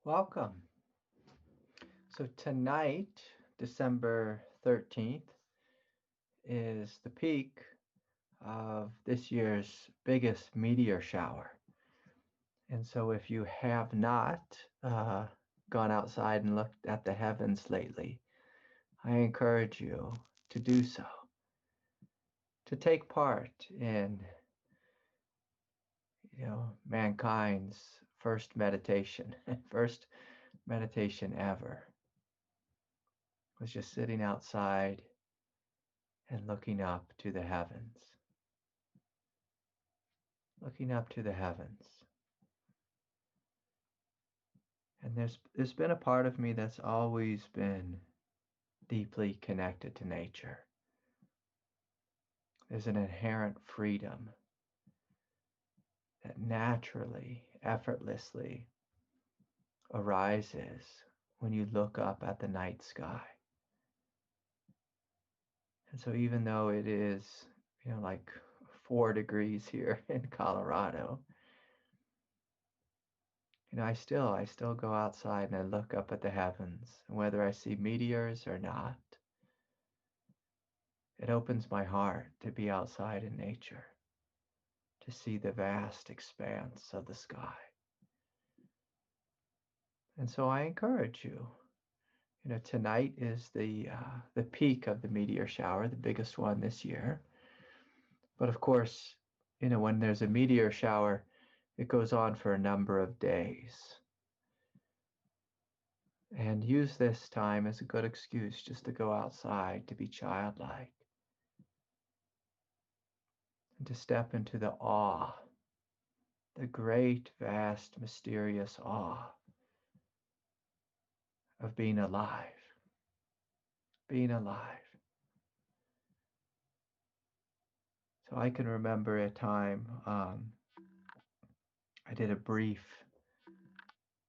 Welcome. So tonight, December 13th, is the peak of this year's biggest meteor shower. And so if you have not gone outside and looked at the heavens lately, I encourage you to do so, to take part in, mankind's first meditation, first meditation ever. Was just sitting outside and looking up to the heavens. Looking up to the heavens. And there's been a part of me that's always been deeply connected to nature. There's an inherent freedom that naturally, effortlessly arises when you look up at the night sky. And so even though it is, like 4 degrees here in Colorado, I still go outside and I look up at the heavens, and whether I see meteors or not, it opens my heart to be outside in nature, to see the vast expanse of the sky. And so I encourage you. Tonight is the peak of the meteor shower, the biggest one this year. But of course, when there's a meteor shower, it goes on for a number of days. And use this time as a good excuse just to go outside, to be childlike, and to step into the awe, the great, vast, mysterious awe of being alive. Being alive. So I can remember a time I did a brief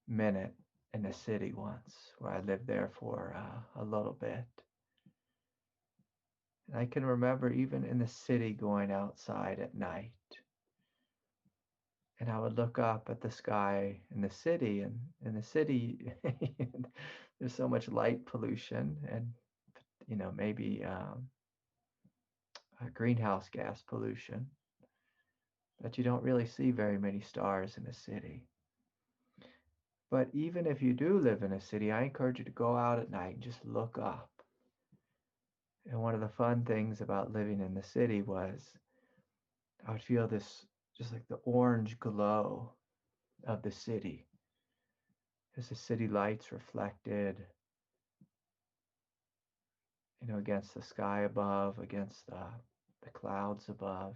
minute in a city once where I lived there for a little bit. And I can remember even in the city going outside at night. And I would look up at the sky in the city, and in the city, there's so much light pollution and, maybe greenhouse gas pollution that you don't really see very many stars in a city. But even if you do live in a city, I encourage you to go out at night and just look up. And one of the fun things about living in the city was I would feel this, just like the orange glow of the city as the city lights reflected, against the sky above, against the clouds above.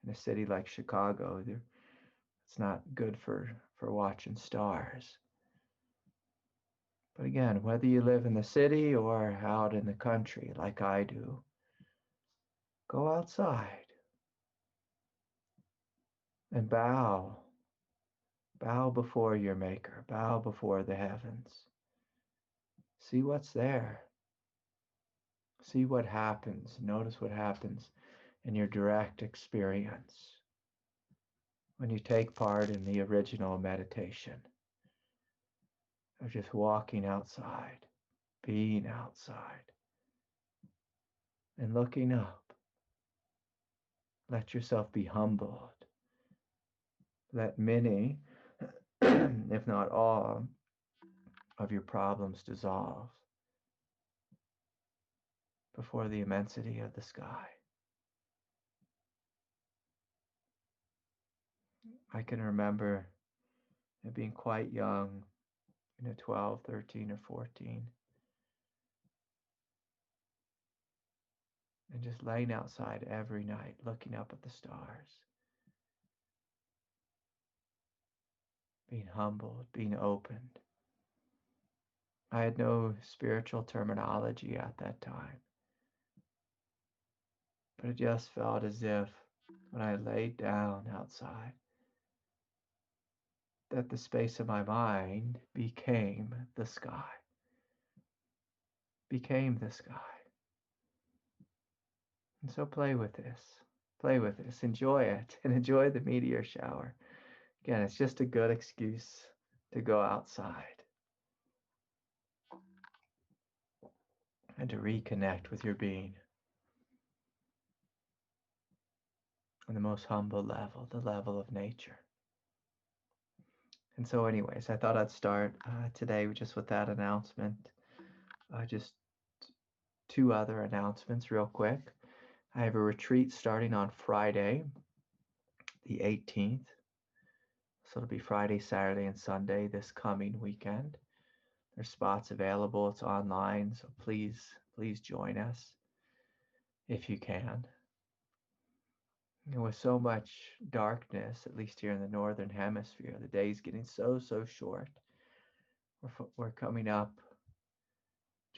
In a city like Chicago, it's not good for watching stars. But again, whether you live in the city or out in the country like I do, go outside and bow. Bow before your Maker. Bow before the heavens. See what's there. See what happens. Notice what happens in your direct experience when you take part in the original meditation of just walking outside, being outside, and looking up. Let yourself be humbled. Let many, if not all, of your problems dissolve before the immensity of the sky. I can remember being quite young, 12, 13, or 14, and just laying outside every night, looking up at the stars, being humbled, being opened. I had no spiritual terminology at that time, but it just felt as if when I laid down outside, that the space of my mind became the sky. Became the sky. And so play with this. Play with this. Enjoy it. And enjoy the meteor shower. Again, it's just a good excuse to go outside. and to reconnect with your being on the most humble level, the level of nature. And so anyways, I thought I'd start today just with that announcement. Just two other announcements real quick. I have a retreat starting on Friday, the 18th. So it'll be Friday, Saturday, and Sunday this coming weekend. There's spots available. It's online, so please join us if you can. And with so much darkness, at least here in the northern hemisphere, the day's getting so short. We're coming up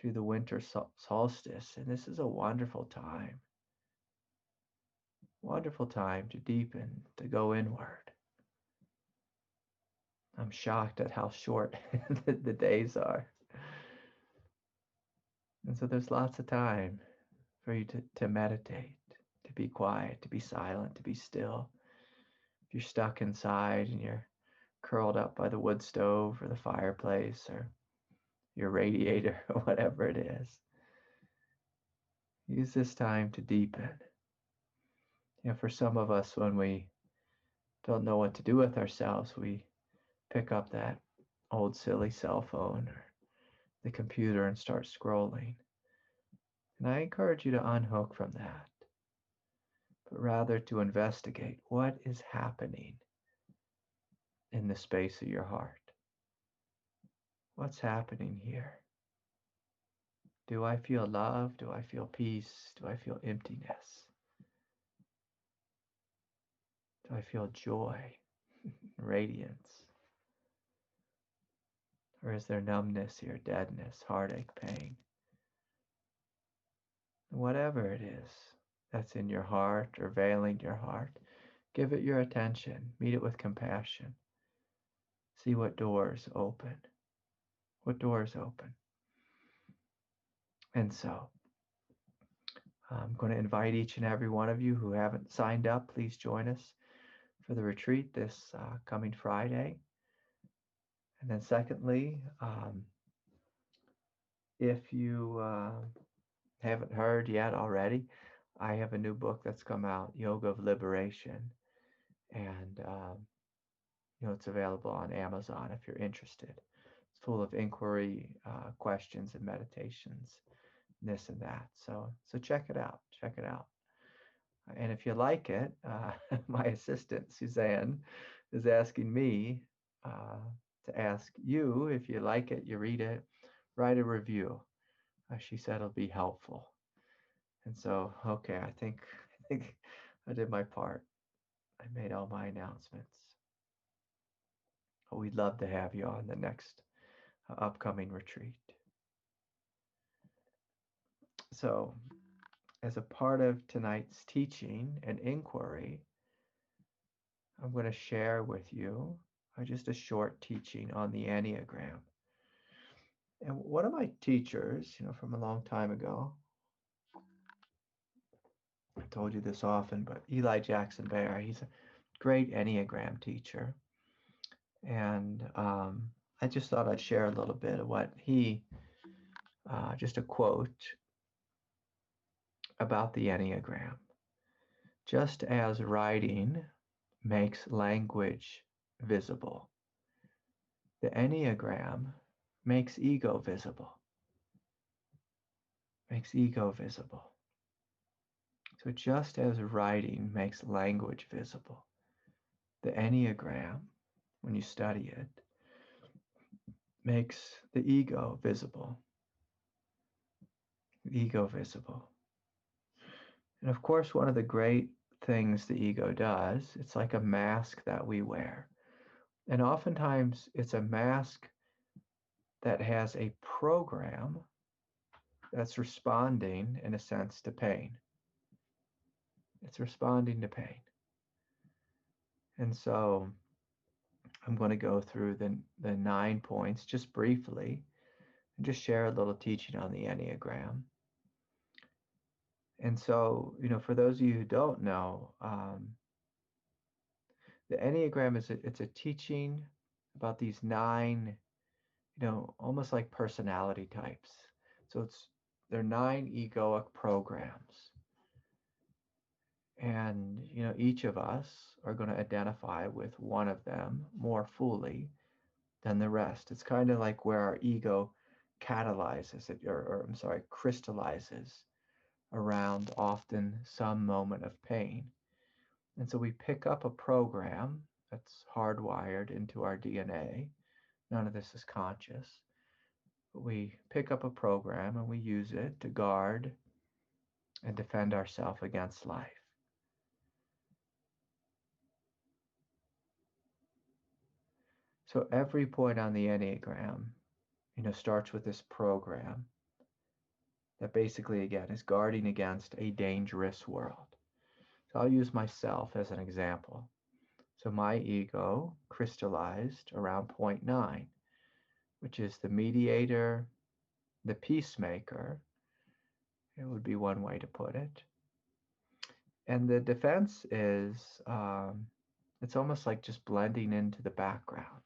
to the winter solstice, and this is a wonderful time. Wonderful time to deepen, to go inward. I'm shocked at how short the days are. And so there's lots of time for you to meditate, to be quiet, to be silent, to be still. If you're stuck inside and you're curled up by the wood stove or the fireplace or your radiator or whatever it is, use this time to deepen. For some of us, when we don't know what to do with ourselves, we pick up that old silly cell phone or the computer and start scrolling. And I encourage you to unhook from that, but rather to investigate what is happening in the space of your heart. What's happening here? Do I feel love? Do I feel peace? Do I feel emptiness? Do I feel joy, radiance? Or is there numbness here, deadness, heartache, pain? Whatever it is that's in your heart or veiling your heart, give it your attention. Meet it with compassion. See what doors open. What doors open? And so, I'm going to invite each and every one of you who haven't signed up, please join us for the retreat this coming Friday. And then secondly, if you haven't heard yet already, I have a new book that's come out, Yoga of Liberation. And, it's available on Amazon if you're interested. It's full of inquiry, questions and meditations, this and that. So check it out. Check it out. And if you like it, my assistant, Suzanne, is asking me to ask you, if you like it, you read it, write a review. She said it'll be helpful. And so, okay, I think I did my part. I made all my announcements. We'd love to have you on the next upcoming retreat. So, as a part of tonight's teaching and inquiry, I'm going to share with you just a short teaching on the Enneagram. And one of my teachers, from a long time ago, I told you this often, but Eli Jackson Bear, he's a great Enneagram teacher. And I just thought I'd share a little bit of what he, just a quote about the Enneagram. Just as writing makes language visible, the Enneagram makes ego visible. Makes ego visible. So just as writing makes language visible, the Enneagram, when you study it, makes the ego visible. The ego visible. And of course, one of the great things the ego does, it's like a mask that we wear. And oftentimes it's a mask that has a program that's responding, in a sense, to pain. It's responding to pain. And so I'm going to go through the 9 points just briefly and just share a little teaching on the Enneagram. And so, for those of you who don't know, the Enneagram it's a teaching about these 9, almost like personality types. So it's There are 9 egoic programs. And, each of us are going to identify with one of them more fully than the rest. It's kind of like where our ego catalyzes it, or I'm sorry, crystallizes around often some moment of pain. And so we pick up a program that's hardwired into our DNA. None of this is conscious. But we pick up a program and we use it to guard and defend ourselves against life. So every point on the Enneagram, starts with this program that basically, again, is guarding against a dangerous world. So I'll use myself as an example. So my ego crystallized around point 9, which is the mediator, the peacemaker. It would be one way to put it. And the defense is, it's almost like just blending into the background,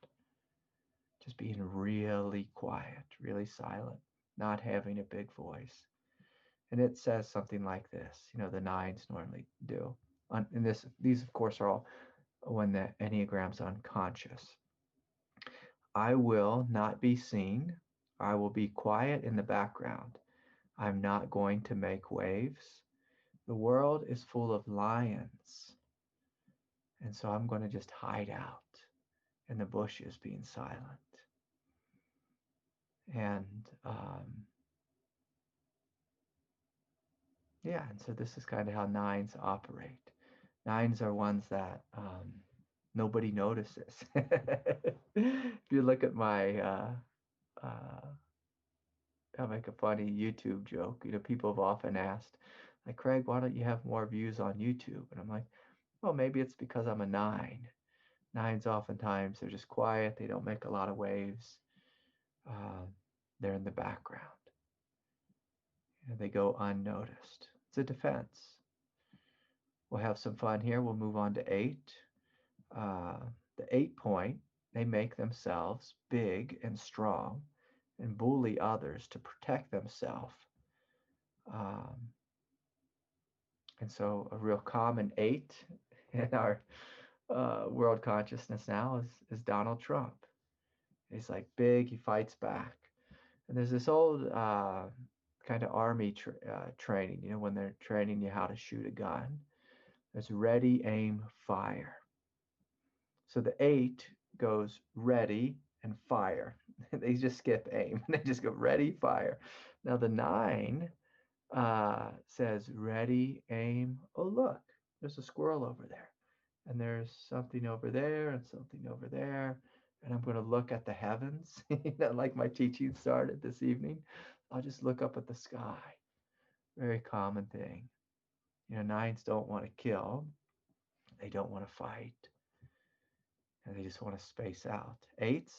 just being really quiet, really silent, not having a big voice. And it says something like this, the 9s normally do. And these, of course, are all when the Enneagram's unconscious. I will not be seen. I will be quiet in the background. I'm not going to make waves. The world is full of lions. And so I'm going to just hide out in the bushes being silent. And yeah, and so this is kind of how 9s operate. 9s are ones that nobody notices. If you look at my, I'll make a funny YouTube joke. People have often asked, like, Craig, why don't you have more views on YouTube? And I'm like, well, maybe it's because I'm a 9. 9s oftentimes, they're just quiet. They don't make a lot of waves. They're in the background. They go unnoticed. It's a defense. We'll have some fun here. We'll move on to 8. The 8 point, they make themselves big and strong and bully others to protect themselves. And so a real common 8 in our world consciousness now is Donald Trump. He's like big, he fights back. And there's this old kind of army training, when they're training you how to shoot a gun. There's ready, aim, fire. So the 8 goes ready and fire. They just skip aim. They just go ready, fire. Now the 9 says ready, aim. Oh, look, there's a squirrel over there. And there's something over there and something over there. And I'm going to look at the heavens, like my teaching started this evening. I'll just look up at the sky. Very common thing. 9s don't want to kill. They don't want to fight. And they just want to space out. 8s,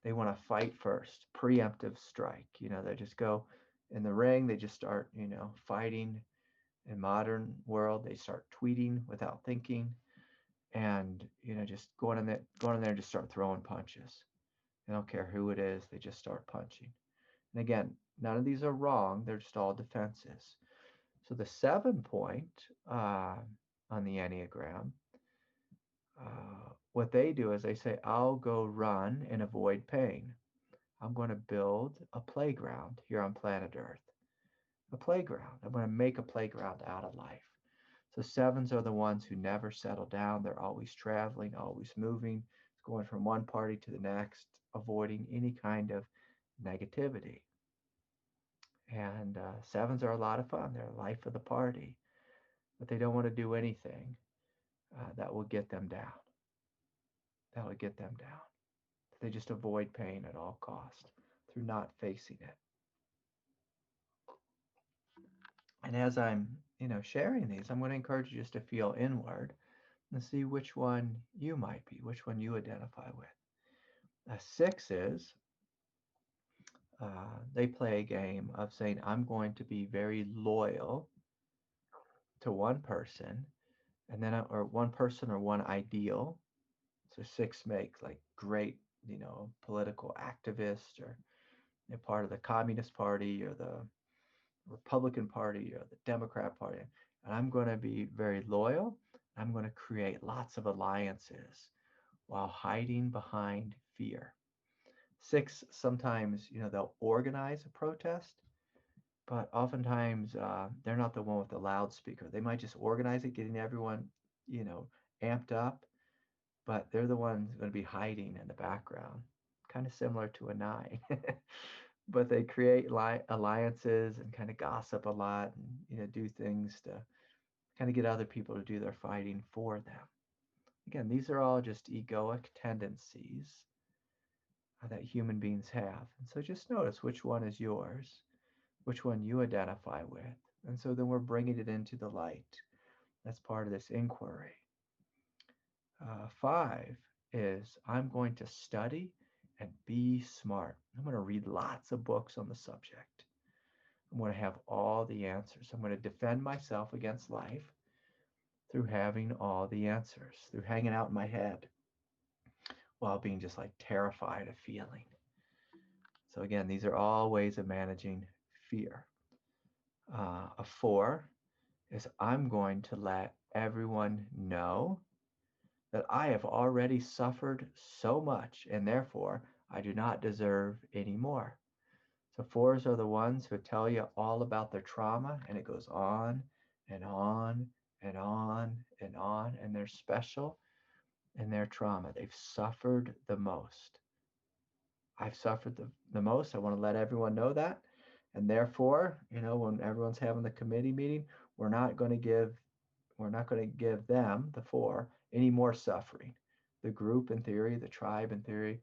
they want to fight first. Preemptive strike. They just go in the ring. They just start, fighting. In modern world, they start tweeting without thinking. And just going in there and just start throwing punches. They don't care who it is, they just start punching. And again, none of these are wrong, they're just all defenses. So the 7 point on the Enneagram, what they do is they say, I'll go run and avoid pain. I'm going to build a playground here on planet Earth. A playground. I'm going to make a playground out of life. So 7s are the ones who never settle down. They're always traveling, always moving, going from one party to the next, avoiding any kind of negativity. And 7s are a lot of fun. They're the life of the party, but they don't want to do anything that will get them down. That will get them down. They just avoid pain at all costs through not facing it. And as I'm, sharing these, I'm going to encourage you just to feel inward and see which one you might be, which one you identify with. 6s, they play a game of saying, I'm going to be very loyal to one person, and then, or one person or one ideal. So 6 make like great, political activist, or part of the Communist Party or the Republican Party or the Democrat Party, and I'm going to be very loyal. I'm going to create lots of alliances while hiding behind fear. 6, sometimes, they'll organize a protest, but oftentimes they're not the one with the loudspeaker. They might just organize it, getting everyone, amped up, but they're the ones going to be hiding in the background, kind of similar to a 9. But they create alliances and kind of gossip a lot, and do things to kind of get other people to do their fighting for them. Again, these are all just egoic tendencies that human beings have. And so just notice which one is yours, which one you identify with. And so then we're bringing it into the light. That's part of this inquiry. 5 is I'm going to study and be smart. I'm going to read lots of books on the subject. I'm going to have all the answers. I'm going to defend myself against life through having all the answers, through hanging out in my head while being just like terrified of feeling. So again, these are all ways of managing fear. A 4 is I'm going to let everyone know that I have already suffered so much and therefore I do not deserve any more. So 4s are the ones who tell you all about their trauma, and it goes on and on and on and on, and they're special in their trauma. They've suffered the most. I've suffered the most. I want to let everyone know that. And therefore, when everyone's having the committee meeting, we're not going to give them, the 4, any more suffering. The group in theory, the tribe in theory,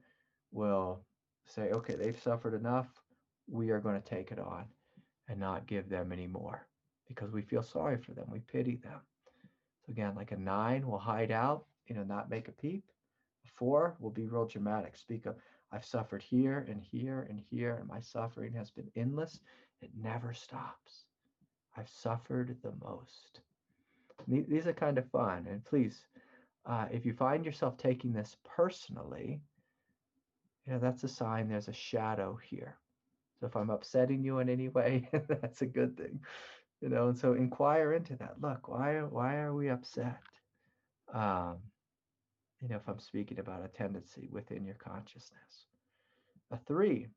will say, okay, they've suffered enough. We are going to take it on and not give them any more because we feel sorry for them. We pity them. So again, like a 9 will hide out, not make a peep. A 4 will be real dramatic. Speak of, I've suffered here and here and here, and my suffering has been endless. It never stops. I've suffered the most. These are kind of fun. And please, if you find yourself taking this personally, that's a sign there's a shadow here. So if I'm upsetting you in any way, that's a good thing. And so inquire into that. Look, why are we upset? If I'm speaking about a tendency within your consciousness. A 3,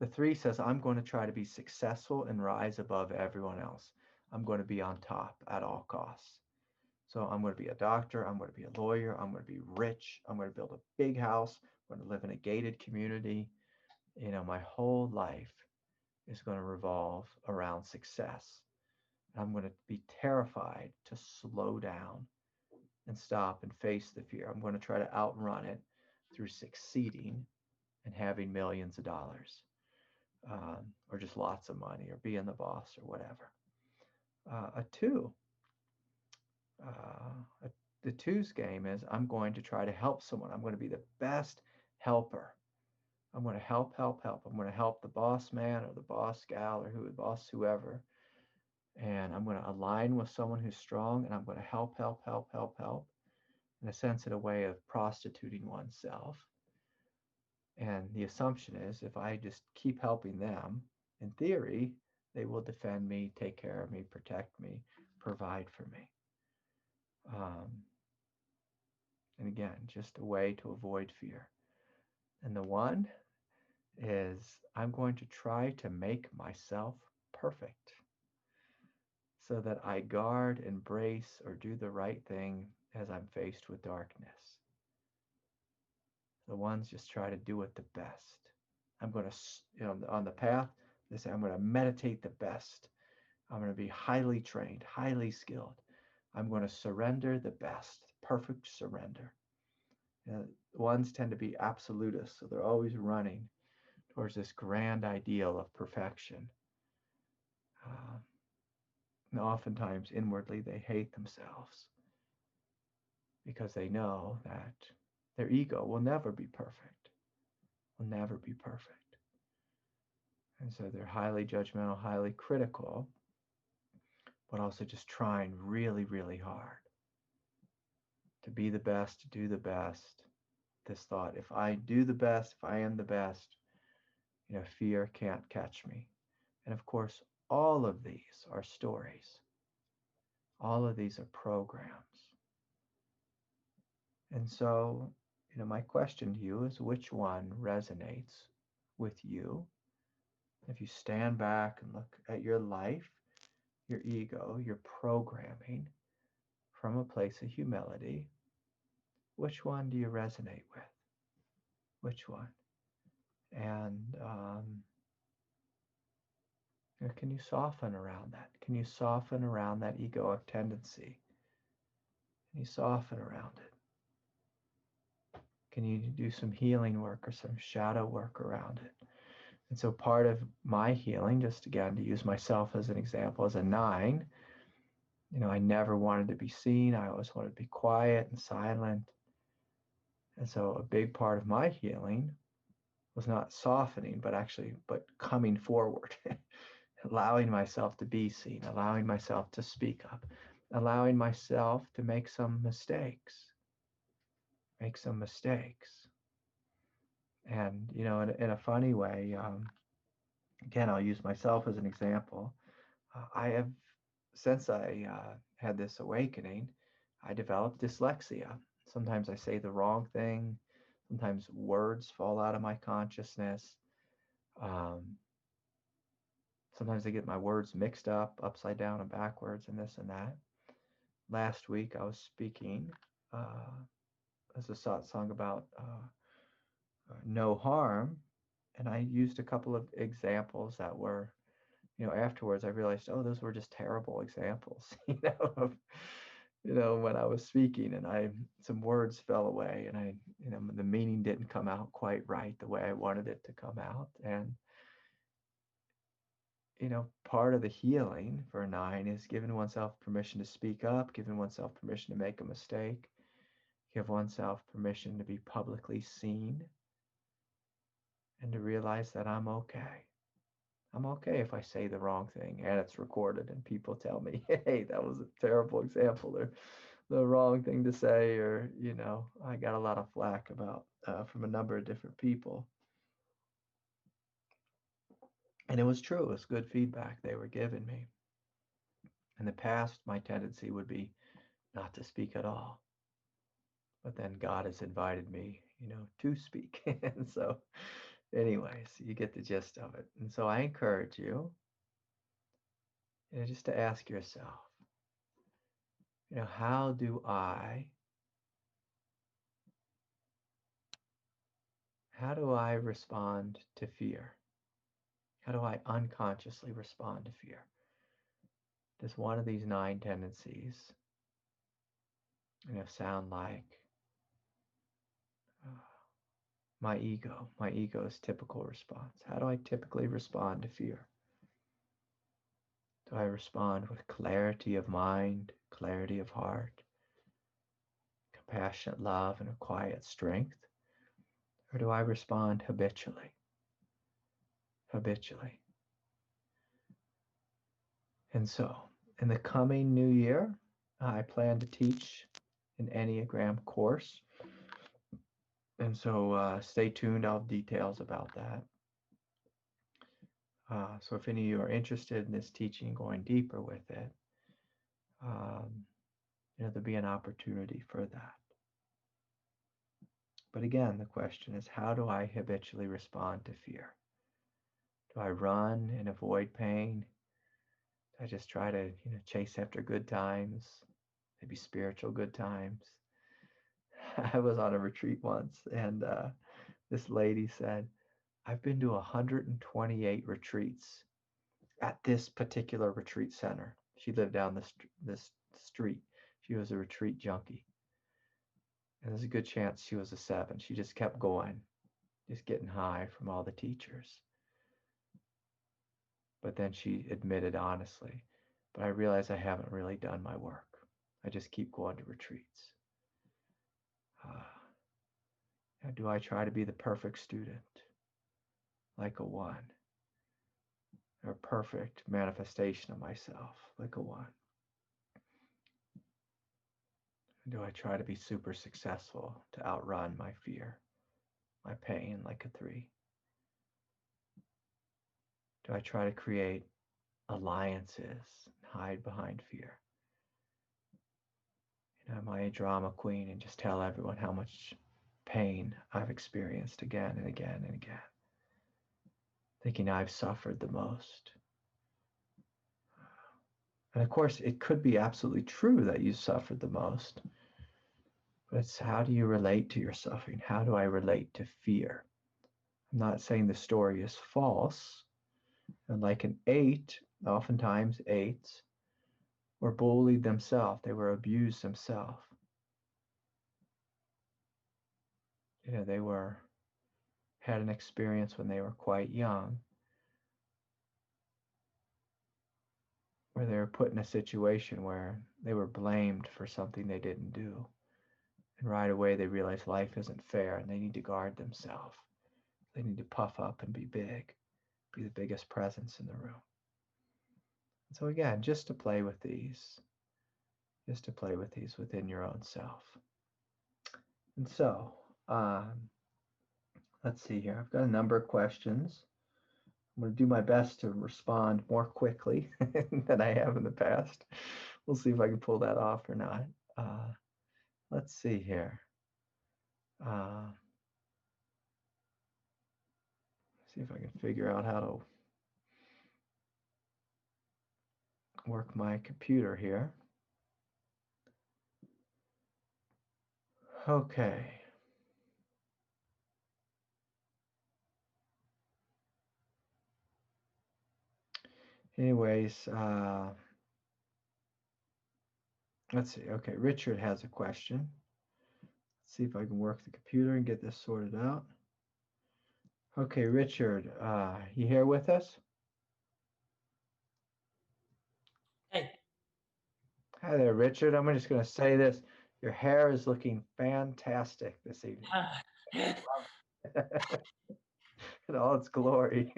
the 3 says, I'm going to try to be successful and rise above everyone else. I'm going to be on top at all costs. So I'm going to be a doctor. I'm going to be a lawyer. I'm going to be rich. I'm going to build a big house. I'm going to live in a gated community. My whole life is going to revolve around success. I'm going to be terrified to slow down and stop and face the fear. I'm going to try to outrun it through succeeding and having millions of dollars, or just lots of money, or being the boss, or whatever. A 2, the 2's game is I'm going to try to help someone. I'm going to be the best helper. I'm going to help. I'm going to help the boss man or the boss gal or whoever. And I'm going to align with someone who's strong, and I'm going to help. In a sense, in a way of prostituting oneself. And the assumption is if I just keep helping them, in theory, they will defend me, take care of me, protect me, provide for me. And again, just a way to avoid fear. And the 1 is I'm going to try to make myself perfect so that I guard, embrace, or do the right thing as I'm faced with darkness. The 1s just try to do it the best. I'm going to, on the path, they say, I'm going to meditate the best. I'm going to be highly trained, highly skilled. I'm going to surrender the best, perfect surrender. 1s tend to be absolutists, so they're always running towards this grand ideal of perfection. And oftentimes, inwardly, they hate themselves because they know that their ego will never be perfect, will never be perfect. And so they're highly judgmental, highly critical, but also just trying really, really hard to be the best, to do the best. This thought, if I do the best, if I am the best, fear can't catch me. And of course, all of these are stories. All of these are programs. And so, my question to you is, which one resonates with you? If you stand back and look at your life, your ego, your programming from a place of humility, which one do you resonate with? Which one? And can you soften around that? Can you soften around that egoic tendency? Can you soften around it? Can you do some healing work or some shadow work around it? And so part of my healing, just again to use myself as an example, as a 9, I never wanted to be seen. I always wanted to be quiet and silent. And so a big part of my healing was not softening, but coming forward, allowing myself to be seen, allowing myself to speak up, allowing myself to make some mistakes. And, in a funny way, again, I'll use myself as an example. Since I had this awakening, I developed dyslexia. Sometimes I say the wrong thing. Sometimes words fall out of my consciousness. Sometimes I get my words mixed up, upside down and backwards, and this and that. Last week I was speaking as a satsang about no harm, and I used a couple of examples that were, afterwards I realized, oh, those were just terrible examples, of, when I was speaking, and some words fell away, and the meaning didn't come out quite right the way I wanted it to come out. And part of the healing for a 9 is giving oneself permission to speak up, giving oneself permission to make a mistake, give oneself permission to be publicly seen, and to realize that I'm okay. I'm okay if I say the wrong thing and it's recorded and people tell me, hey, that was a terrible example, or the wrong thing to say, or, I got a lot of flack about from a number of different people. And it was true. It was good feedback they were giving me. In the past, my tendency would be not to speak at all. But then God has invited me, to speak. And so, anyways, you get the gist of it. And so I encourage you, just to ask yourself, how do I respond to fear? How do I unconsciously respond to fear? Does one of these 9 tendencies, sound like my ego's typical response? How do I typically respond to fear? Do I respond with clarity of mind, clarity of heart, compassionate love, and a quiet strength? Or do I respond habitually? And so, in the coming new year, I plan to teach an Enneagram course. And so stay tuned. I'll have details about that. So if any of you are interested in this teaching, going deeper with it, there'll be an opportunity for that. But again, the question is, how do I habitually respond to fear? Do I run and avoid pain? Do I just try to, chase after good times, maybe spiritual good times? I was on a retreat once, and this lady said, I've been to 128 retreats at this particular retreat center. She lived down this street. She was a retreat junkie. And there's a good chance she was a 7. She just kept going, just getting high from all the teachers. But then she admitted honestly, but I realize I haven't really done my work. I just keep going to retreats. Do I try to be the perfect student, like a 1? Or perfect manifestation of myself, like a 1? Do I try to be super successful to outrun my fear, my pain, like a 3? Do I try to create alliances and hide behind fear? Am I a drama queen and just tell everyone how much pain I've experienced again and again and again, thinking I've suffered the most? And of course, it could be absolutely true that you suffered the most, but it's how do you relate to your suffering? How do I relate to fear? I'm not saying the story is false. And like an 8, oftentimes 8s were bullied themselves. They were abused themselves. They had an experience when they were quite young where they were put in a situation where they were blamed for something they didn't do. And right away they realized life isn't fair and they need to guard themselves. They need to puff up and be big, be the biggest presence in the room. And so again, just to play with these within your own self. And so, let's see here. I've got a number of questions. I'm going to do my best to respond more quickly than I have in the past. We'll see if I can pull that off or not. Let's see here. See if I can figure out how to work my computer here. Okay. Anyways, let's see. Okay, Richard has a question. Let's see if I can work the computer and get this sorted out. Okay, Richard, you here with us? Hey. Hi there, Richard. I'm just going to say this. Your hair is looking fantastic this evening. In all its glory.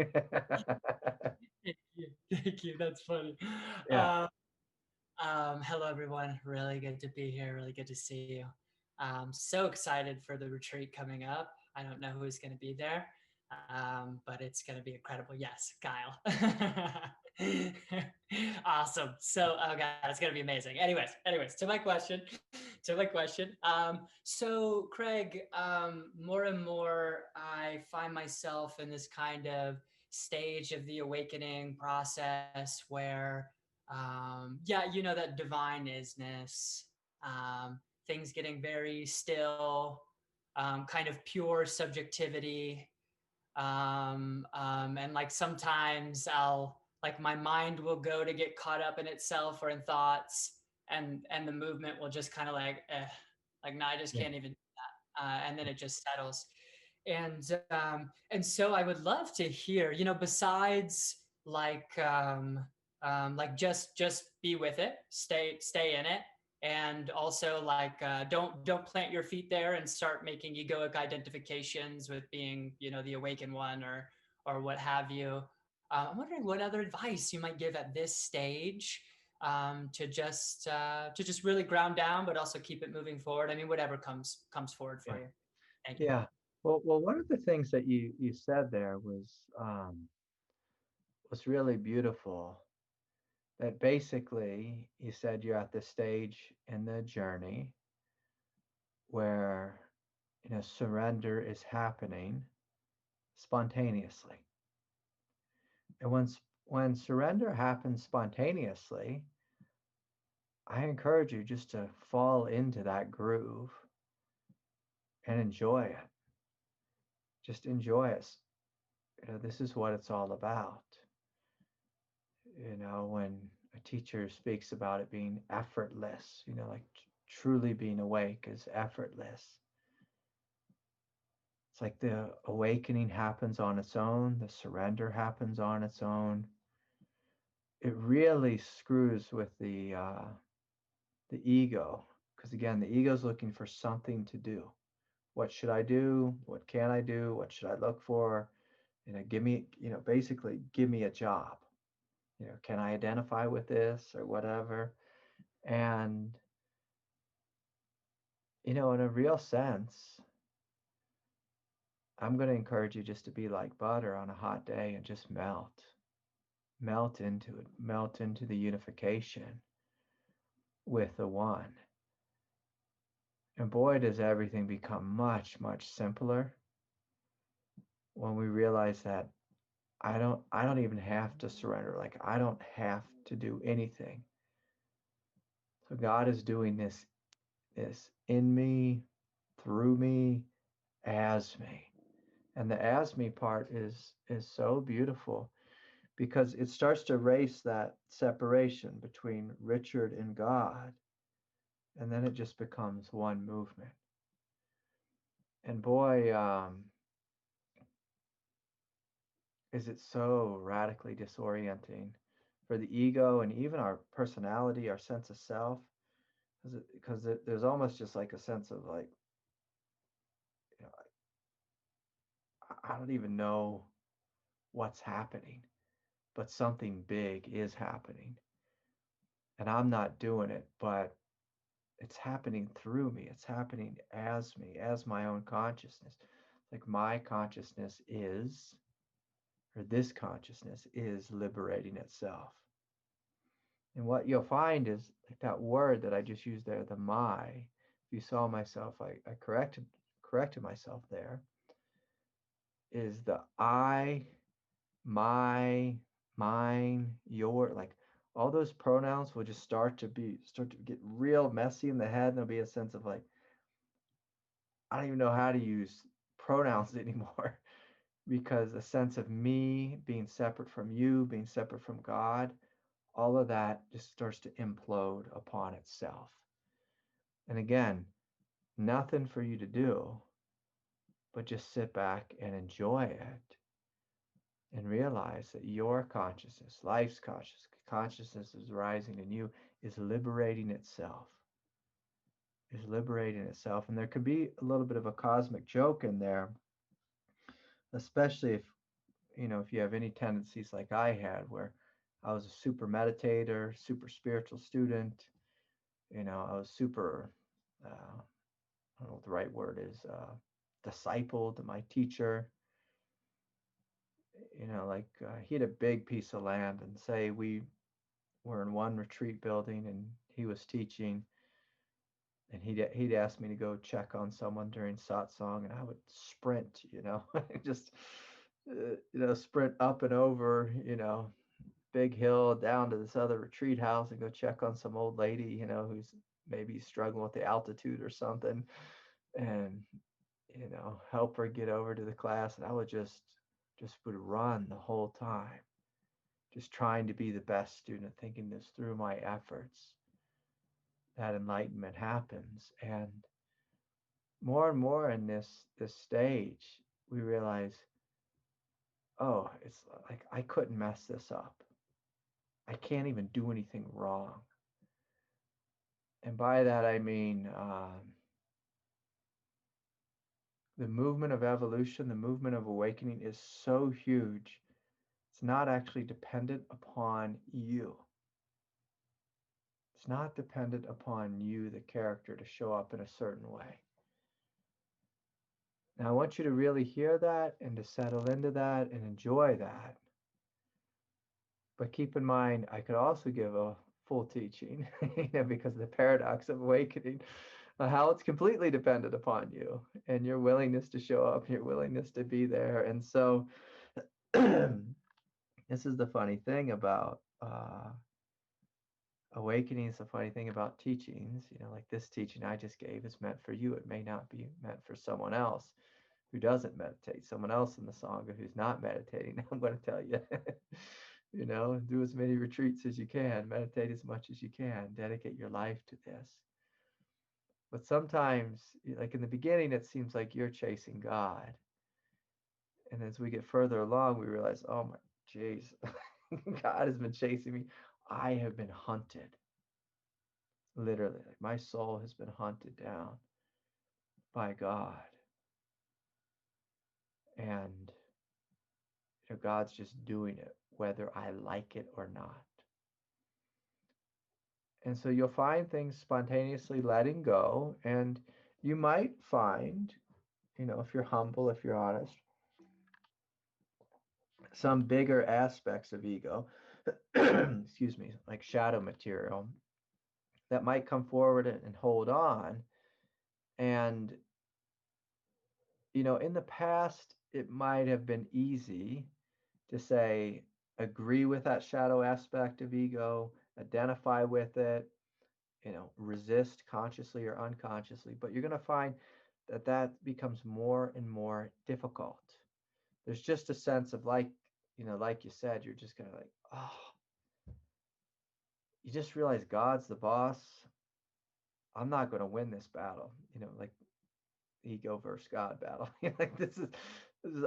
Thank you. That's funny. Yeah. Hello, everyone. Really good to be here. Really good to see you. So excited for the retreat coming up. I don't know who's going to be there, but it's going to be incredible. Yes, Kyle. Awesome. So, oh god, it's going to be amazing. Anyways, to my question. So Craig, more and more, I find myself in this kind of stage of the awakening process where yeah, that divine isness, things getting very still, kind of pure subjectivity, and like sometimes I'll like my mind will go to get caught up in itself or in thoughts, and the movement will just kind of like no, I just Yeah. can't even do that, and then it just settles. And so I would love to hear, besides like just be with it, stay in it, and also like don't plant your feet there and start making egoic identifications with being the awakened one or what have you. I'm wondering what other advice you might give at this stage, to just really ground down, but also keep it moving forward. I mean, whatever comes forward Yeah. for you. Thank you. Yeah. Well, one of the things that you said there was really beautiful. That basically you said you're at the stage in the journey where surrender is happening spontaneously. And when surrender happens spontaneously, I encourage you just to fall into that groove and enjoy it. Just enjoy it. This is what it's all about. When a teacher speaks about it being effortless, like truly being awake is effortless. It's like the awakening happens on its own, the surrender happens on its own. It really screws with the ego, because again, the ego is looking for something to do. What should I do? What can I do? What should I look for? Give me, basically give me a job. Can I identify with this or whatever? And, in a real sense, I'm going to encourage you just to be like butter on a hot day and just melt. melt into it, melt into the unification with the one. And boy, does everything become much, much simpler when we realize that I don't even have to surrender. Like I don't have to do anything. So God is doing this in me, through me, as me. And the as me part is so beautiful because it starts to erase that separation between Richard and God. And then it just becomes one movement. And boy, is it so radically disorienting for the ego and even our personality, our sense of self, because there's almost just like a sense of like, you know, I don't even know what's happening, but something big is happening, and I'm not doing it, but it's happening through me. It's happening as me, as my own consciousness. Like my consciousness is, or this consciousness is liberating itself. And what you'll find is like that word that I just used there, the my. If you saw myself, I corrected myself there. Is the I, my, mine, your, like all those pronouns will just start to get real messy in the head, and there'll be a sense of like, I don't even know how to use pronouns anymore because a sense of me being separate from you, being separate from God, all of that just starts to implode upon itself. And again, nothing for you to do, but just sit back and enjoy it and realize that your consciousness, life's consciousness is rising in you, is liberating itself. Is liberating itself. And there could be a little bit of a cosmic joke in there, especially if you have any tendencies like I had, where I was a super meditator, super spiritual student. I was super, I don't know what the right word is, disciple to my teacher. He had a big piece of land, and say we were in one retreat building, and he was teaching, and he'd ask me to go check on someone during satsang, and I would sprint, just sprint up and over, big hill down to this other retreat house and go check on some old lady, who's maybe struggling with the altitude or something, and help her get over to the class. And I would just would run the whole time, just trying to be the best student, thinking this through my efforts, that enlightenment happens. And more in this stage, we realize, oh, it's like I couldn't mess this up. I can't even do anything wrong. And by that I mean the movement of evolution, the movement of awakening is so huge. It's not actually dependent upon you. It's not dependent upon you, the character, to show up in a certain way. Now, I want you to really hear that and to settle into that and enjoy that. But keep in mind, I could also give a full teaching, because of the paradox of awakening, how it's completely dependent upon you and your willingness to show up, your willingness to be there. And so this is the funny thing about awakening. Is the funny thing about teachings, like this teaching I just gave is meant for you. It may not be meant for someone else who doesn't meditate, someone else in the Sangha who's not meditating. I'm going to tell you, do as many retreats as you can, meditate as much as you can, dedicate your life to this. But sometimes, like in the beginning, it seems like you're chasing God. And as we get further along, we realize, oh my, jeez, God has been chasing me. I have been hunted. Literally, like my soul has been hunted down by God. And God's just doing it, whether I like it or not. And so you'll find things spontaneously letting go. And you might find, if you're humble, if you're honest, some bigger aspects of ego. excuse me, like shadow material that might come forward and hold on. And, in the past, it might have been easy to say, agree with that shadow aspect of ego, identify with it, resist consciously or unconsciously. But you're going to find that that becomes more and more difficult. There's just a sense of like you said, you're just kind of like, oh, you just realize God's the boss. I'm not going to win this battle, like ego versus God battle. Like this is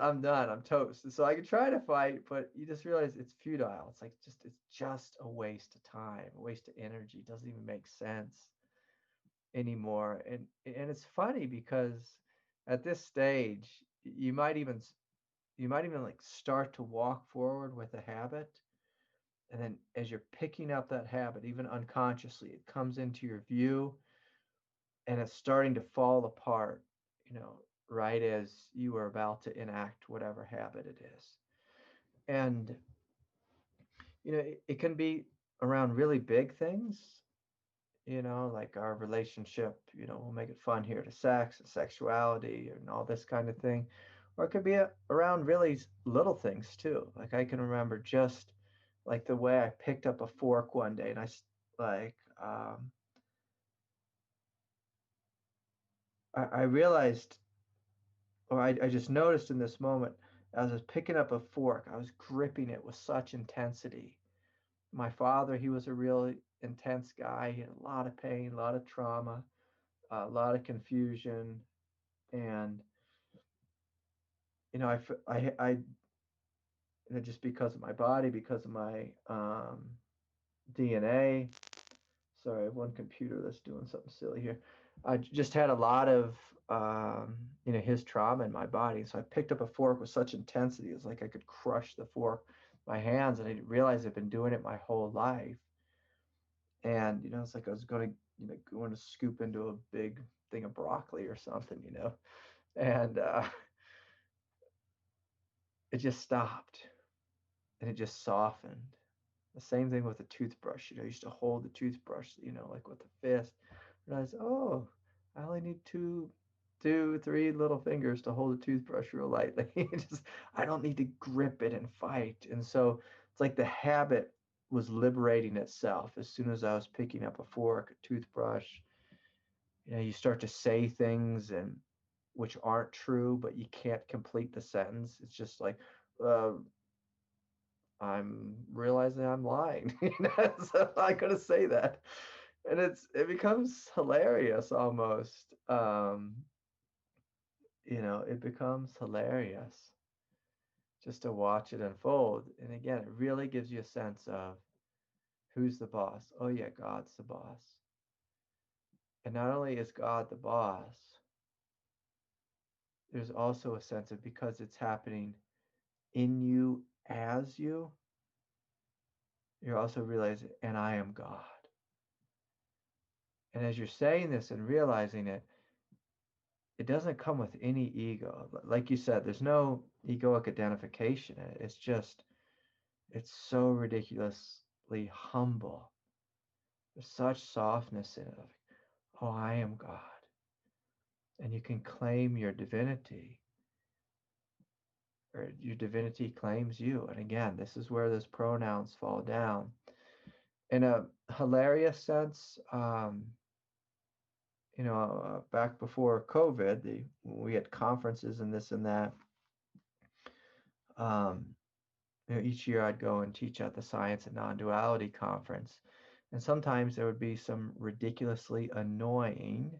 I'm done. I'm toast. And so I could try to fight, but you just realize it's futile. It's like it's just a waste of time, a waste of energy. It doesn't even make sense anymore. And it's funny because at this stage, you might even like start to walk forward with a habit, and then as you're picking up that habit, even unconsciously, it comes into your view and it's starting to fall apart, right as you are about to enact whatever habit it is. And, it can be around really big things, like our relationship, we'll make it fun here, to sex and sexuality and all this kind of thing. Or it could be around really little things too. Like I can remember just like the way I picked up a fork one day and like, I realized, or I just noticed in this moment, as I was picking up a fork, I was gripping it with such intensity. My father, he was a really intense guy. He had a lot of pain, a lot of trauma, a lot of confusion. And, just because of my body, because of my DNA. Sorry, I have one computer that's doing something silly here. I just had a lot of, his trauma in my body. So I picked up a fork with such intensity. It was like I could crush the fork with my hands. And I didn't realize I'd been doing it my whole life. And, it's like I was going to scoop into a big thing of broccoli or something, and it just stopped and it just softened. The same thing with a toothbrush. I used to hold the toothbrush, like with a fist. Realize, oh, I only need two, 3 little fingers to hold a toothbrush real lightly. I don't need to grip it and fight. And so it's like the habit was liberating itself as soon as I was picking up a fork, a toothbrush. You start to say things and which aren't true, but you can't complete the sentence. It's just like, uh, I'm realizing I'm lying. So I'm not gonna say that, and it becomes hilarious almost. It becomes hilarious just to watch it unfold. And again, it really gives you a sense of who's the boss. Oh yeah, God's the boss. And not only is God the boss, there's also a sense of, because it's happening in you as you're also realizing, and I am God. And as you're saying this and realizing it, it doesn't come with any ego. Like you said, there's no egoic identification in it. It's so ridiculously humble. There's such softness in it. Like, oh, I am God. And you can claim your divinity, or your divinity claims you. And again, this is where those pronouns fall down. In a hilarious sense, back before COVID, we had conferences and this and that. Um, each year I'd go and teach at the Science and Non-Duality conference, and sometimes there would be some ridiculously annoying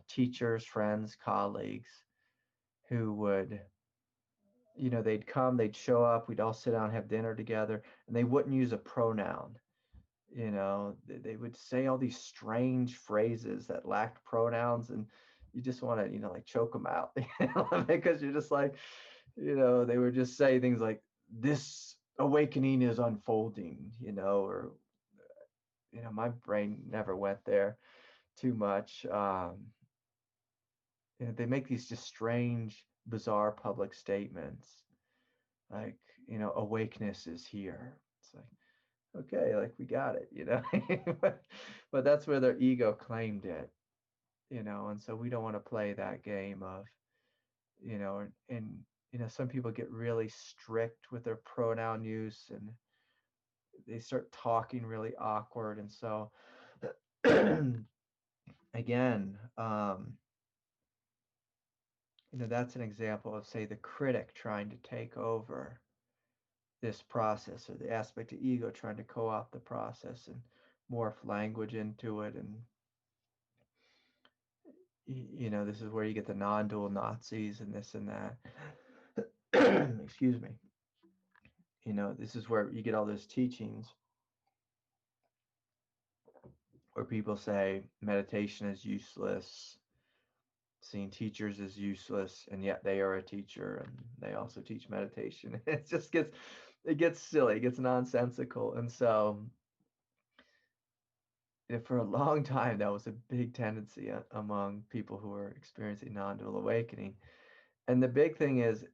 teachers, friends, colleagues who would, they'd come, they'd show up, we'd all sit down, have dinner together, and they wouldn't use a pronoun. They would say all these strange phrases that lacked pronouns, and you just want to, like choke them out, because you're just like, they would just say things like, this awakening is unfolding, or, my brain never went there too much. They make these just strange, bizarre public statements like, awakeness is here. It's like, okay, like we got it, you know. But that's where their ego claimed it, you know, and so we don't want to play that game of, you know, and you know, some people get really strict with their pronoun use and they start talking really awkward. And so again, you know, that's an example of, say, the critic trying to take over this process, or the aspect of ego trying to co-opt the process and morph language into it. And you know, this is where you get the non-dual Nazis and this and that. Excuse me. You know, this is where you get all those teachings where people say meditation is useless, seeing teachers is useless, and yet they are a teacher and they also teach meditation. It just gets silly, it gets nonsensical. And so for a long time that was a big tendency among people who are experiencing non-dual awakening. And the big thing is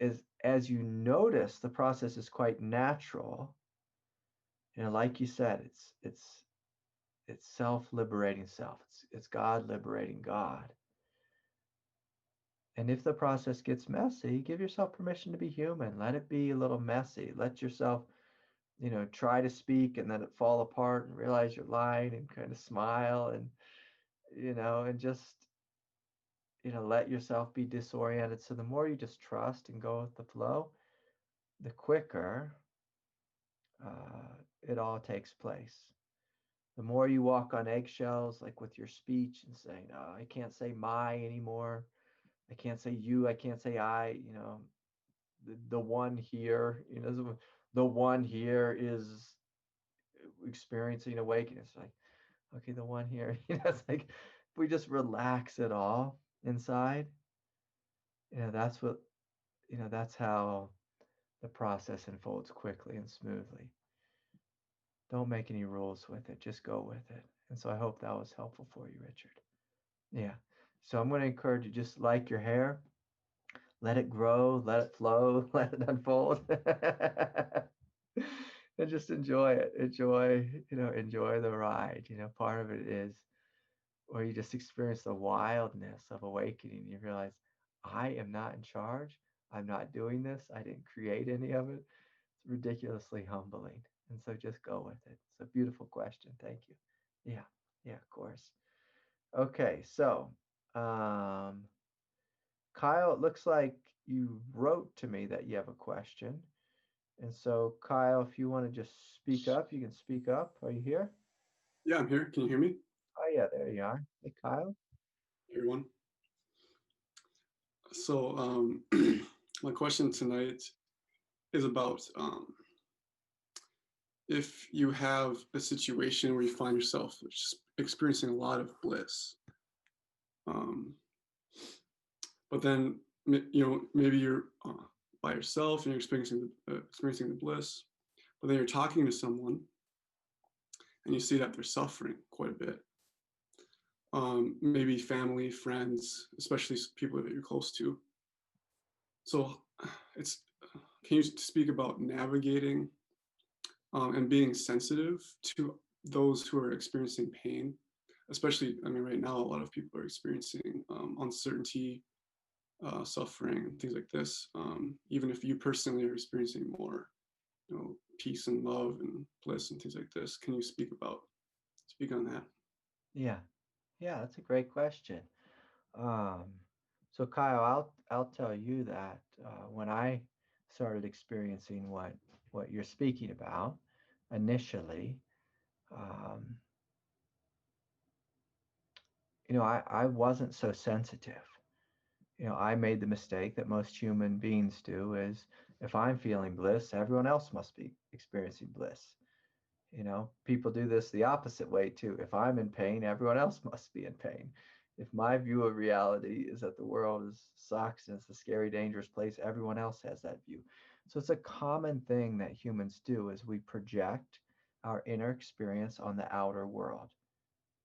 as you notice the process is quite natural, you know, like you said, it's self-liberating self. It's God liberating God. And if the process gets messy, give yourself permission to be human. Let it be a little messy. Let yourself, you know, try to speak and then it fall apart and realize you're lying and kind of smile and, you know, and just, you know, let yourself be disoriented. So the more you just trust and go with the flow, the quicker it all takes place. The more you walk on eggshells, like with your speech and saying, oh, I can't say my anymore. I can't say you. I can't say I, you know, the one here, you know, the one here is experiencing awakening. It's like, okay, the one here, you know, it's like if we just relax it all inside, you know, that's what, you know, that's how the process unfolds quickly and smoothly. Don't make any rules with it, just go with it. And so I hope that was helpful for you, Richard. Yeah. So I'm going to encourage you, just like your hair, let it grow, let it flow, let it unfold. And just enjoy it. Enjoy, you know, enjoy the ride. You know, part of it is where you just experience the wildness of awakening. You realize, I am not in charge. I'm not doing this. I didn't create any of it. It's ridiculously humbling. And so just go with it. It's a beautiful question. Thank you. Yeah. Yeah, of course. Okay. So, um, Kyle, it looks like you wrote to me that you have a question. And so, Kyle, if you want to just speak up, you can speak up. Are you here? Yeah, I'm here. Can you hear me, Oh, yeah, there you are. Hey, Kyle. everyone? So, my question tonight is about if you have a situation where you find yourself just experiencing a lot of bliss, um, but then maybe you're by yourself and you're experiencing the bliss, but then you're talking to someone and you see that they're suffering quite a bit. Maybe family, friends, especially people that you're close to. So, it's can you speak about navigating and being sensitive to those who are experiencing pain? Especially, I mean, right now, a lot of people are experiencing uncertainty, suffering, things like this. Even if you personally are experiencing more, peace and love and bliss and things like this, can you speak on that? Yeah. Yeah, that's a great question. Um, so Kyle, I'll tell you that when I started experiencing what you're speaking about initially, um, you know, I wasn't so sensitive. You know, I made the mistake that most human beings do is if I'm feeling bliss, everyone else must be experiencing bliss. You know, people do this the opposite way too. If I'm in pain, everyone else must be in pain. If my view of reality is that the world is sucks and it's a scary, dangerous place, everyone else has that view. So it's a common thing that humans do is we project our inner experience on the outer world.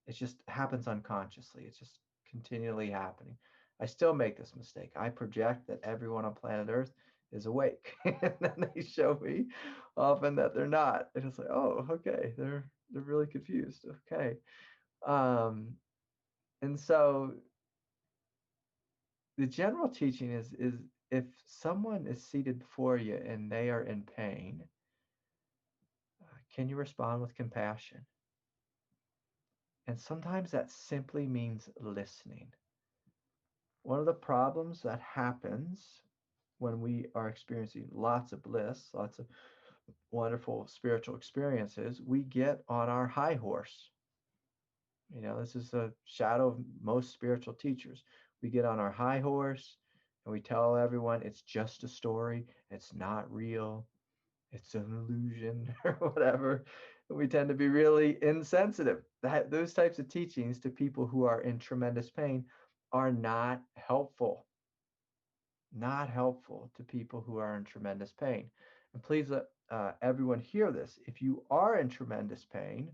It just happens unconsciously. It's just continually happening. I still make this mistake. I project that everyone on planet Earth is awake. And then they show me often that they're not. And it's like, oh, okay, they're really confused. Okay. And so the general teaching is if someone is seated before you and they are in pain, can you respond with compassion? And sometimes that simply means listening. One of the problems that happens when we are experiencing lots of bliss, lots of wonderful spiritual experiences, we get on our high horse. This is a shadow of most spiritual teachers. We get on our high horse and we tell everyone it's just a story, it's not real, it's an illusion or whatever. And we tend to be really insensitive. Those types of teachings to people who are in tremendous pain are not helpful. Not helpful to people who are in tremendous pain. And please let everyone hear this. If you are in tremendous pain,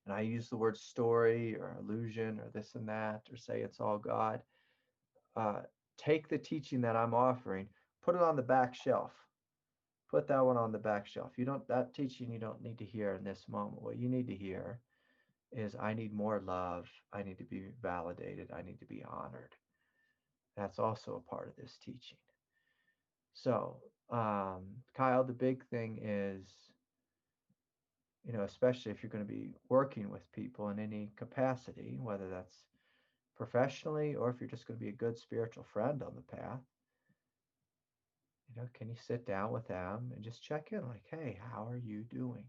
and I use the word story or illusion or this and that, or say it's all God, take the teaching that I'm offering, put it on the back shelf. Put that one on the back shelf. That teaching you don't need to hear in this moment. What you need to hear is I need more love. I need to be validated. I need to be honored. That's also a part of this teaching. So, Kyle, the big thing is, especially if you're going to be working with people in any capacity, whether that's professionally or if you're just going to be a good spiritual friend on the path, can you sit down with them and just check in like, hey, how are you doing?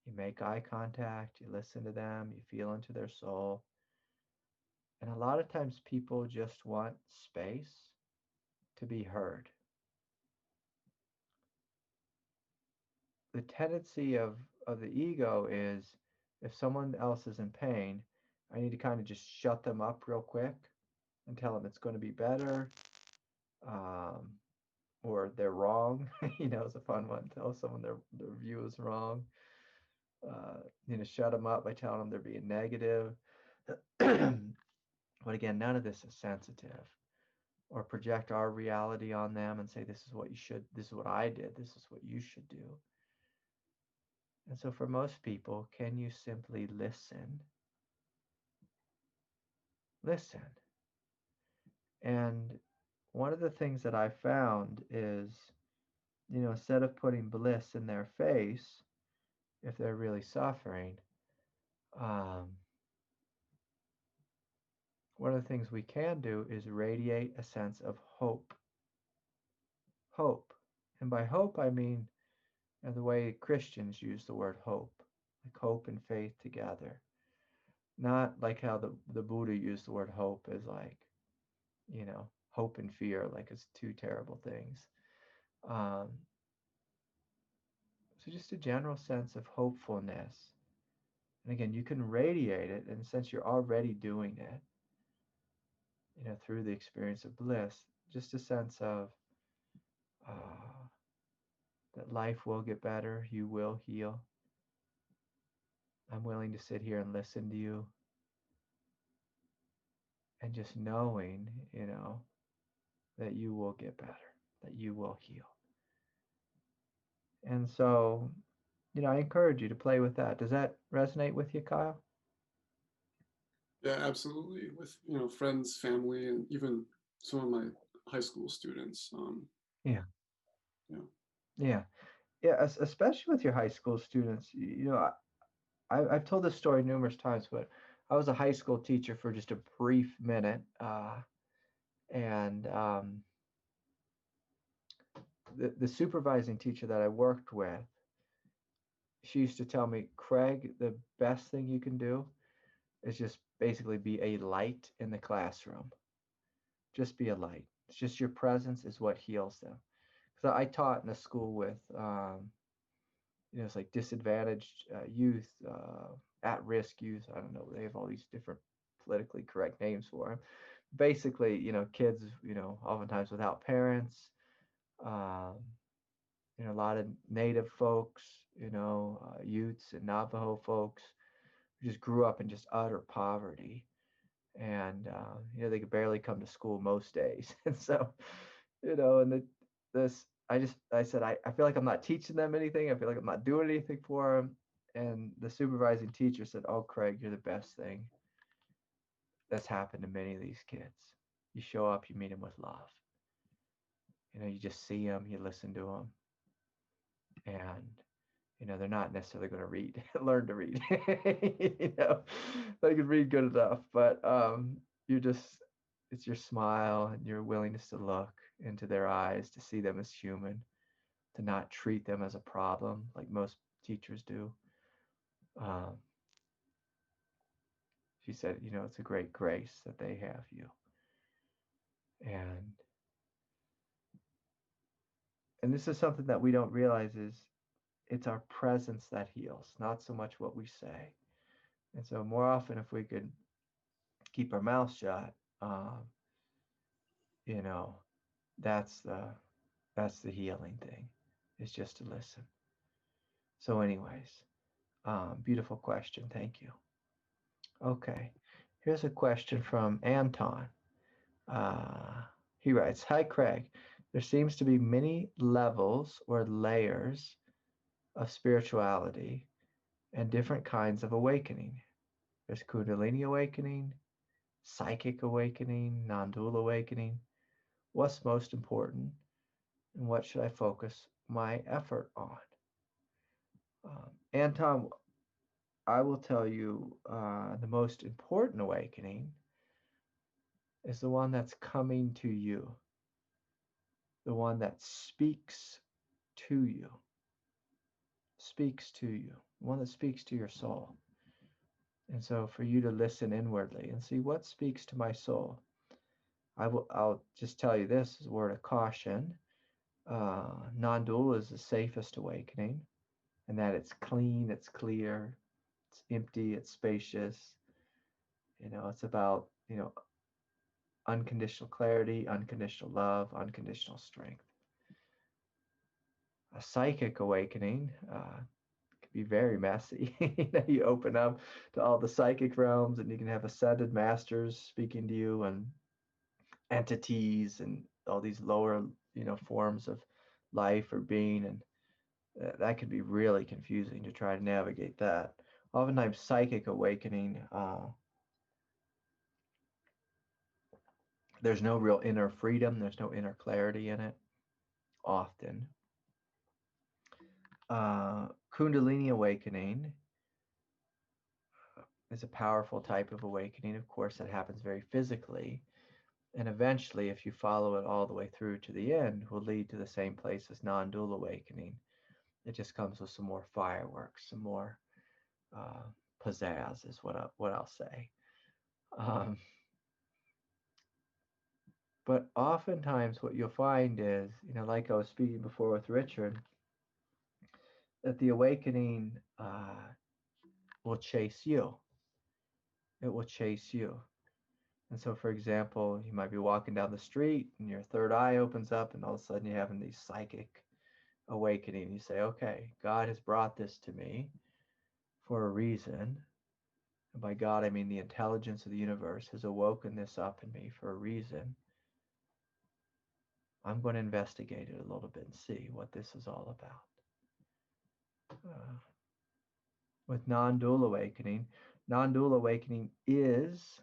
You make eye contact, you listen to them, you feel into their soul. And a lot of times people just want space to be heard. The tendency of the ego is if someone else is in pain, I need to kind of just shut them up real quick and tell them it's going to be better, or they're wrong. It's a fun one. Tell someone their view is wrong. Shut them up by telling them they're being negative. But again, none of this is sensitive. Or project our reality on them and say, this is what you should, this is what I did, this is what you should do. And so for most people, can you simply listen? Listen. And one of the things that I found is, instead of putting bliss in their face, if they're really suffering, one of the things we can do is radiate a sense of hope. Hope. And by hope, I mean the way Christians use the word hope, like hope and faith together. Not like how the Buddha used the word hope as like, hope and fear, like it's two terrible things. So just a general sense of hopefulness. And again, you can radiate it, and since you're already doing it, through the experience of bliss, just a sense of that life will get better, you will heal. I'm willing to sit here and listen to you. And just knowing, that you will get better, that you will heal. And so, I encourage you to play with that. Does that resonate with you, Kyle? Yeah, absolutely. With, friends, family, and even some of my high school students. Yeah. Yeah. Yeah. Yeah, especially with your high school students. I've told this story numerous times, but I was a high school teacher for just a brief minute. And the supervising teacher that I worked with, she used to tell me, Craig, the best thing you can do is just basically be a light in the classroom. Just be a light. It's just your presence is what heals them. So I taught in a school with, it's like disadvantaged youth, at-risk youth. I don't know. They have all these different politically correct names for them. Basically, kids, oftentimes without parents, a lot of Native folks, youths and Navajo folks who just grew up in just utter poverty. And, they could barely come to school most days. And so, and I said, I feel like I'm not teaching them anything. I feel like I'm not doing anything for them. And the supervising teacher said, oh, Craig, you're the best thing that's happened to many of these kids. You show up, you meet them with love. You just see them, you listen to them. And they're not necessarily going to read, learn to read. They can read good enough, but it's your smile and your willingness to look into their eyes, to see them as human, to not treat them as a problem like most teachers do. She said, it's a great grace that they have you. And this is something that we don't realize is it's our presence that heals, not so much what we say. And so more often, if we could keep our mouth shut, that's the healing thing, is just to listen. So anyways, beautiful question. Thank you. Okay. Here's a question from Anton. He writes, hi, Craig. There seems to be many levels or layers of spirituality and different kinds of awakening. There's Kundalini awakening, psychic awakening, non-dual awakening. What's most important, and what should I focus my effort on? Anton, I will tell you the most important awakening is the one that's coming to you, the one that speaks to you, the one that speaks to your soul. And so for you to listen inwardly and see what speaks to my soul. I'll just tell you this as a word of caution. Non-dual is the safest awakening, and that it's clean, it's clear, it's empty, it's spacious. It's about, unconditional clarity, unconditional love, unconditional strength. A psychic awakening can be very messy. You open up to all the psychic realms, and you can have ascended masters speaking to you, and entities, and all these lower, forms of life or being, and that can be really confusing to try to navigate that. Oftentimes, psychic awakening, there's no real inner freedom. There's no inner clarity in it, often. Kundalini awakening is a powerful type of awakening. Of course, that happens very physically. And eventually, if you follow it all the way through to the end, will lead to the same place as non-dual awakening. It just comes with some more fireworks, some more pizzazz is what I'll say. But oftentimes what you'll find is, like I was speaking before with Richard, that the awakening will chase you. It will chase you. And so, for example, you might be walking down the street and your third eye opens up, and all of a sudden you're having these psychic awakening. You say, okay, God has brought this to me for a reason. And by God, I mean the intelligence of the universe has awoken this up in me for a reason. I'm going to investigate it a little bit and see what this is all about. With non-dual awakening is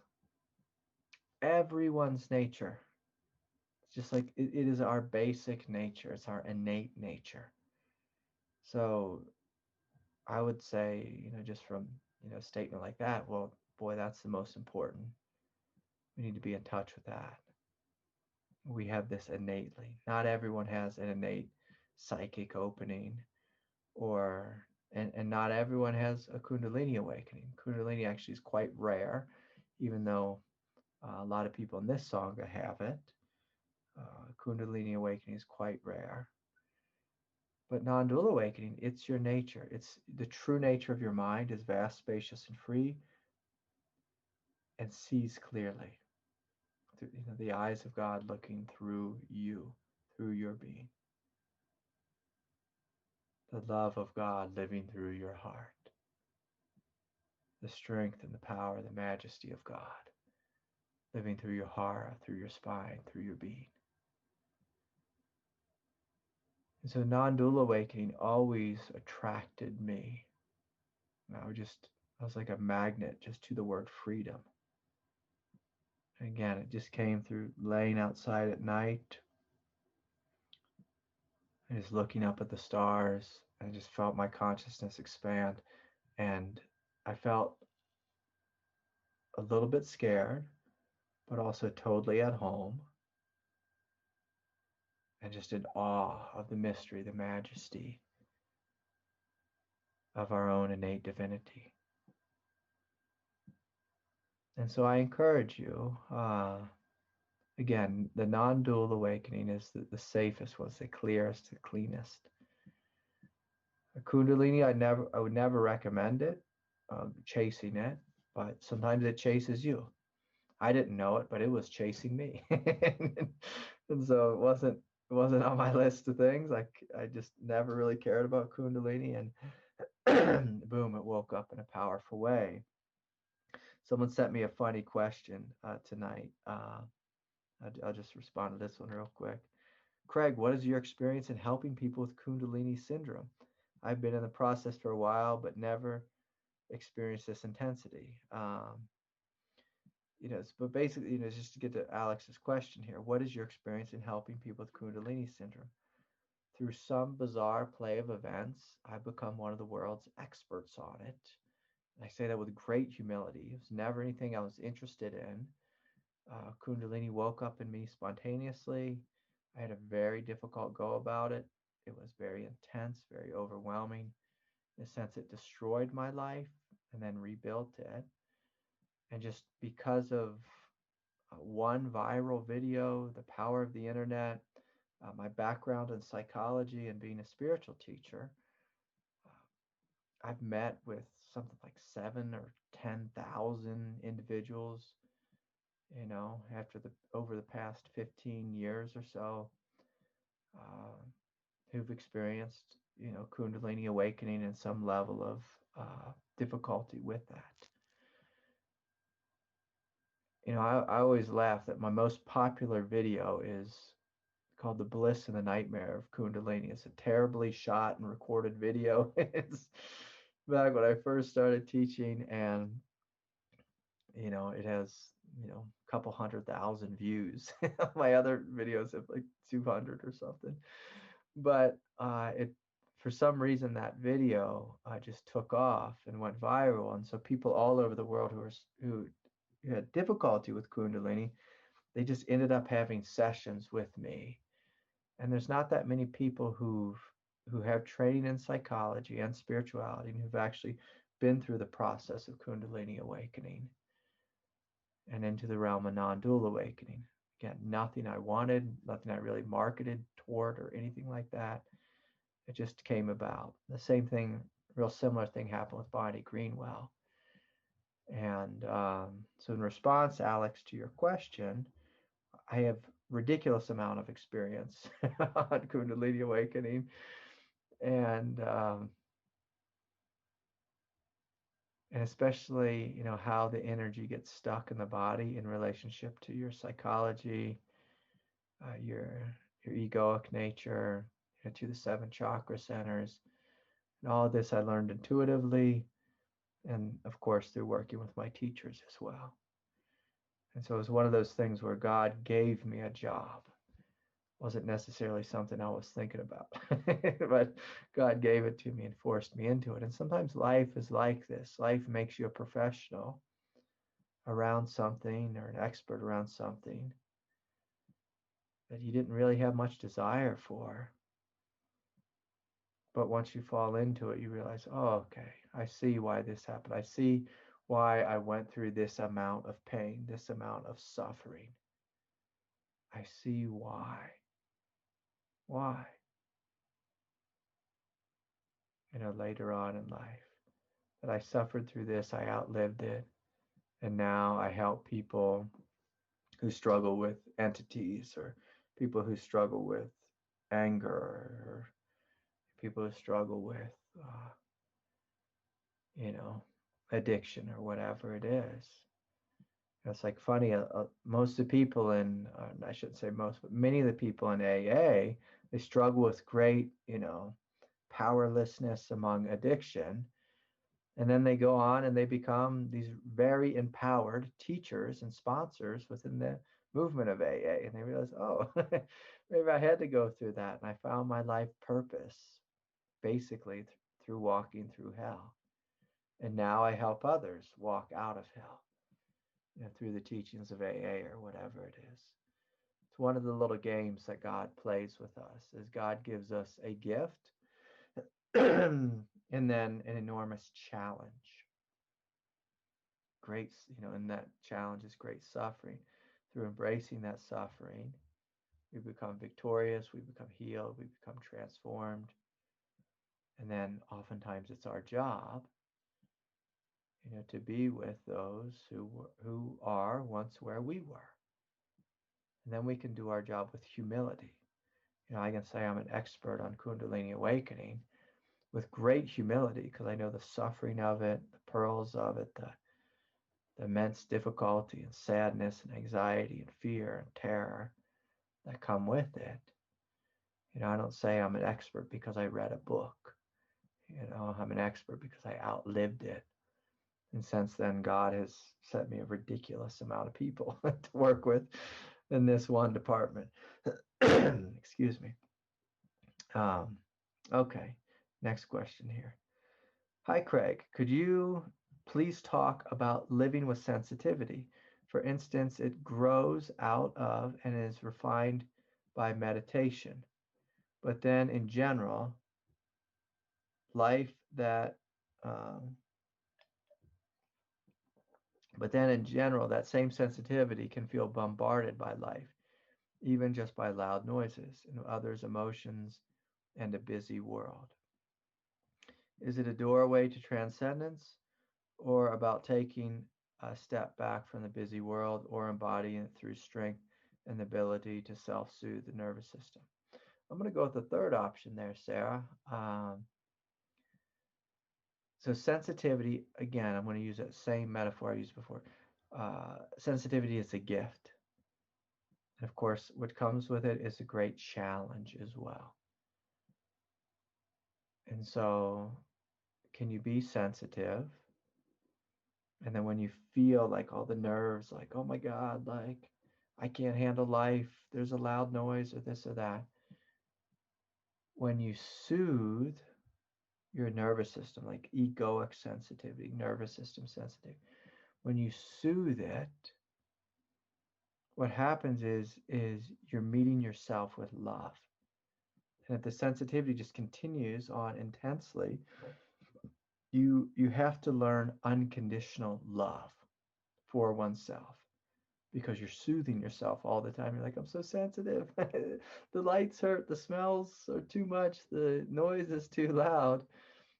everyone's nature. It's just like it is our basic nature. It's our innate nature. So I would say, just from, a statement like that, well, boy, that's the most important. We need to be in touch with that. We have this innately. Not everyone has an innate psychic opening, and not everyone has a Kundalini awakening. Kundalini actually is quite rare, even though a lot of people in this Sangha have it. Kundalini awakening is quite rare. But non-dual awakening, it's your nature. It's the true nature of your mind is vast, spacious, and free, and sees clearly. The eyes of God looking through you, through your being. The love of God living through your heart. The strength and the power, the majesty of God living through your heart, through your spine, through your being. So non-dual awakening always attracted me. I was like a magnet just to the word freedom. Again, it just came through laying outside at night and just looking up at the stars. I just felt my consciousness expand. And I felt a little bit scared, but also totally at home and just in awe of the mystery, the majesty of our own innate divinity. And so I encourage you, again, the non-dual awakening is the safest one, the clearest, the cleanest. A Kundalini, I would never recommend it, chasing it, but sometimes it chases you. I didn't know it, but it was chasing me, and so it wasn't on my list of things. I just never really cared about Kundalini, and boom, it woke up in a powerful way. Someone sent me a funny question tonight. I'll just respond to this one real quick. Craig, what is your experience in helping people with Kundalini syndrome? I've been in the process for a while, but never experienced this intensity. But basically, just to get to Alex's question here, what is your experience in helping people with Kundalini syndrome? Through some bizarre play of events, I've become one of the world's experts on it. I say that with great humility. It was never anything I was interested in. Kundalini woke up in me spontaneously. I had a very difficult go about it. It was very intense, very overwhelming. In a sense, it destroyed my life and then rebuilt it. And just because of one viral video, the power of the internet, my background in psychology and being a spiritual teacher, I've met with something like 7 or 10,000 individuals, over the past 15 years or so, who've experienced, Kundalini awakening and some level of difficulty with that. I always laugh that my most popular video is called The Bliss and the Nightmare of Kundalini. It's a terribly shot and recorded video. It's back when I first started teaching, and it has a couple 100,000 views. My other videos have like 200 or something, but it for some reason that video just took off and went viral, and so people all over the world who had difficulty with Kundalini, they just ended up having sessions with me. And there's not that many people who have training in psychology and spirituality and who've actually been through the process of Kundalini awakening and into the realm of non-dual awakening. Again, nothing I wanted, nothing I really marketed toward or anything like that. It just came about. The same thing, real similar thing happened with Bonnie Greenwell. And so in response, Alex, to your question, I have ridiculous amount of experience on Kundalini awakening, and especially how the energy gets stuck in the body in relationship to your psychology, your egoic nature, to the 7 chakra centers, and all of this I learned intuitively, and of course through working with my teachers as well. And so it was one of those things where God gave me a job. Wasn't necessarily something I was thinking about, but God gave it to me and forced me into it. And sometimes life is like this. Life makes you a professional around something or an expert around something that you didn't really have much desire for. But once you fall into it, you realize, oh, okay, I see why this happened. I see why I went through this amount of pain, this amount of suffering. I see why. Why? Later on in life, that I suffered through this, I outlived it, and now I help people who struggle with entities, or people who struggle with anger, or people who struggle with, addiction or whatever it is. It's like funny, most of the people in, I shouldn't say most, but many of the people in AA, they struggle with great, powerlessness among addiction. And then they go on and they become these very empowered teachers and sponsors within the movement of AA. And they realize, oh, maybe I had to go through that. And I found my life purpose basically through walking through hell. And now I help others walk out of hell, through the teachings of AA or whatever it is. It's one of the little games that God plays with us, is God gives us a gift and then an enormous challenge. Great, and that challenge is great suffering. Through embracing that suffering, we become victorious, we become healed, we become transformed. And then oftentimes it's our job, to be with those who are once where we were. And then we can do our job with humility. I can say I'm an expert on Kundalini awakening with great humility, because I know the suffering of it, the pearls of it, the immense difficulty and sadness and anxiety and fear and terror that come with it. I don't say I'm an expert because I read a book. I'm an expert because I outlived it. And since then, God has sent me a ridiculous amount of people to work with in this one department. Excuse me. Okay, next question here. Hi, Craig. Could you please talk about living with sensitivity? For instance, it grows out of and is refined by meditation. But then in general, life that that same sensitivity can feel bombarded by life, even just by loud noises and others' emotions and a busy world. Is it a doorway to transcendence, or about taking a step back from the busy world, or embodying it through strength and the ability to self-soothe the nervous system? I'm going to go with the third option there, Sarah. So sensitivity, again, I'm going to use that same metaphor I used before. Sensitivity is a gift. And of course, what comes with it is a great challenge as well. And so, can you be sensitive? And then when you feel like all the nerves, like, oh my God, like I can't handle life, there's a loud noise or this or that. When you soothe your nervous system, like egoic sensitivity, nervous system sensitive, when you soothe it, what happens is you're meeting yourself with love. And if the sensitivity just continues on intensely, you have to learn unconditional love for oneself, because you're soothing yourself all the time. You're like, I'm so sensitive. The lights hurt, the smells are too much, the noise is too loud.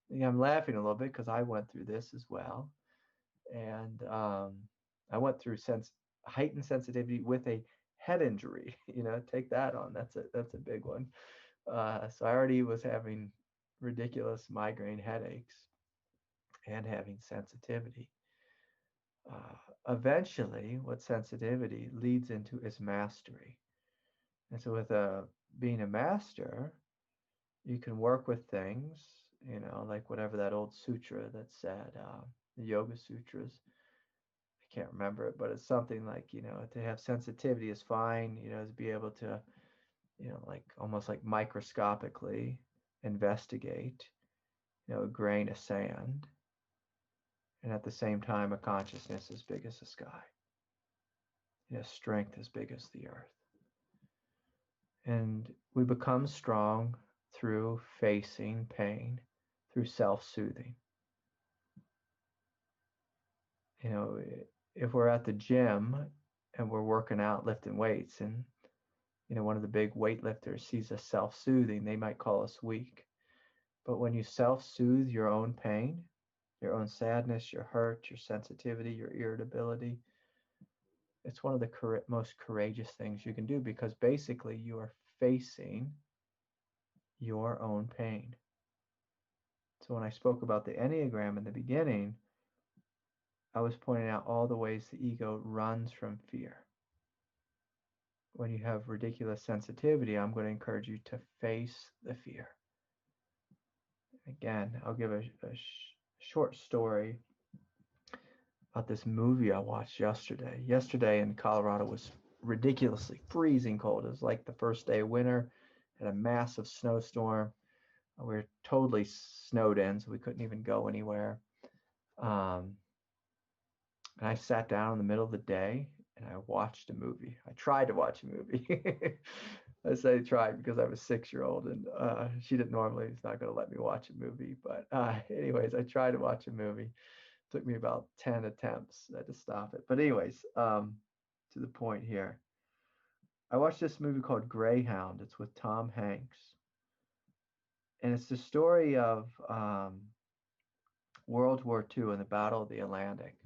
And I'm laughing a little bit because I went through this as well. And I went through heightened sensitivity with a head injury. Take that on. That's a big one. So I already was having ridiculous migraine headaches and having sensitivity. Eventually, what sensitivity leads into is mastery. And so with being a master, you can work with things, like whatever that old sutra that said, the Yoga Sutras. I can't remember it, but it's something like, to have sensitivity is fine, to be able to, like almost like microscopically investigate, a grain of sand. And at the same time, a consciousness as big as the sky. Strength as big as the earth. And we become strong through facing pain, through self-soothing. If we're at the gym and we're working out, lifting weights, and one of the big weightlifters sees us self-soothing, they might call us weak. But when you self-soothe your own pain, your own sadness, your hurt, your sensitivity, your irritability, it's one of the most courageous things you can do, because basically you are facing your own pain. So when I spoke about the Enneagram in the beginning, I was pointing out all the ways the ego runs from fear. When you have ridiculous sensitivity, I'm going to encourage you to face the fear. Again, I'll give a short story about this movie I watched yesterday. Yesterday in Colorado was ridiculously freezing cold. It was like the first day of winter, had a massive snowstorm. We were totally snowed in, so we couldn't even go anywhere. And I sat down in the middle of the day and I watched a movie. I tried to watch a movie. I say tried because I have a 6-year-old and she didn't normally, is not going to let me watch a movie. But anyways, I tried to watch a movie. It took me about 10 attempts to stop it. But anyways, to the point here. I watched this movie called Greyhound. It's with Tom Hanks. And it's the story of World War II and the Battle of the Atlantic.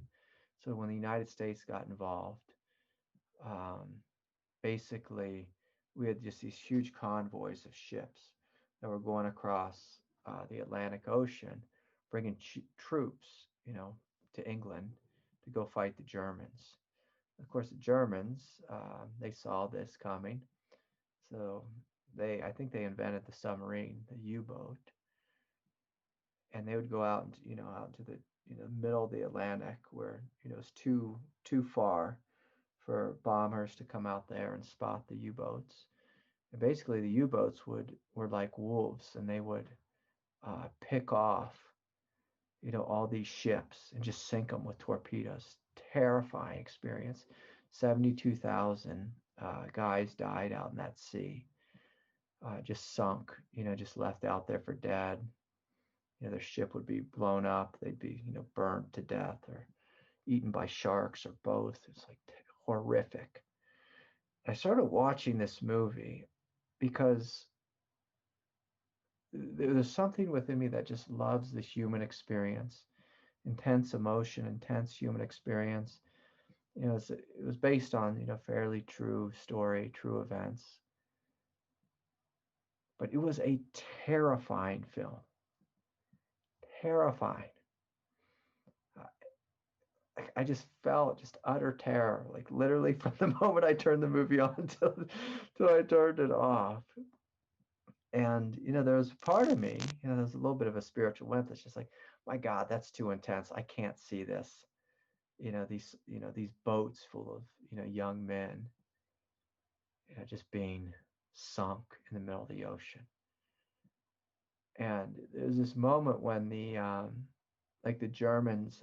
So when the United States got involved, basically we had just these huge convoys of ships that were going across the Atlantic Ocean, bringing troops, to England to go fight the Germans. Of course, the Germans, they saw this coming. So I think they invented the submarine, the U-boat. And they would go out, out to the, middle of the Atlantic where, it's too far for bombers to come out there and spot the U-boats. And basically the U-boats were like wolves, and they would pick off, all these ships and just sink them with torpedoes. Terrifying experience. 72,000 guys died out in that sea. Just sunk, just left out there for dead. Their ship would be blown up. They'd be, burned to death or eaten by sharks or both. It's like horrific. I started watching this movie because there's something within me that just loves the human experience, intense emotion, intense human experience. It was based on, fairly true story, true events. But it was a terrifying film. Terrifying. I just felt just utter terror, like literally from the moment I turned the movie on till I turned it off. And, there was part of me, there's a little bit of a spiritual wimp that's just like, my God, that's too intense. I can't see this. These boats full of, young men, just being sunk in the middle of the ocean. And there's this moment when the Germans,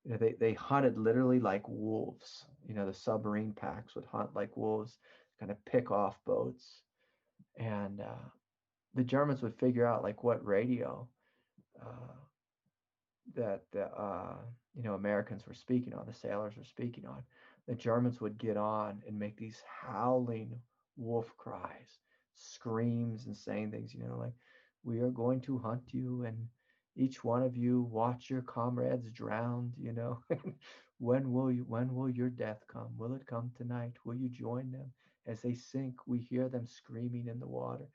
they hunted literally like wolves. The submarine packs would hunt like wolves, kind of pick off boats. And the Germans would figure out like what radio that the Americans were speaking on, the sailors were speaking on. The Germans would get on and make these howling wolf cries, screams, and saying things, like, we are going to hunt you, and each one of you watch your comrades drowned, when will your death come? Will it come tonight? Will you join them as they sink? We hear them screaming in the water.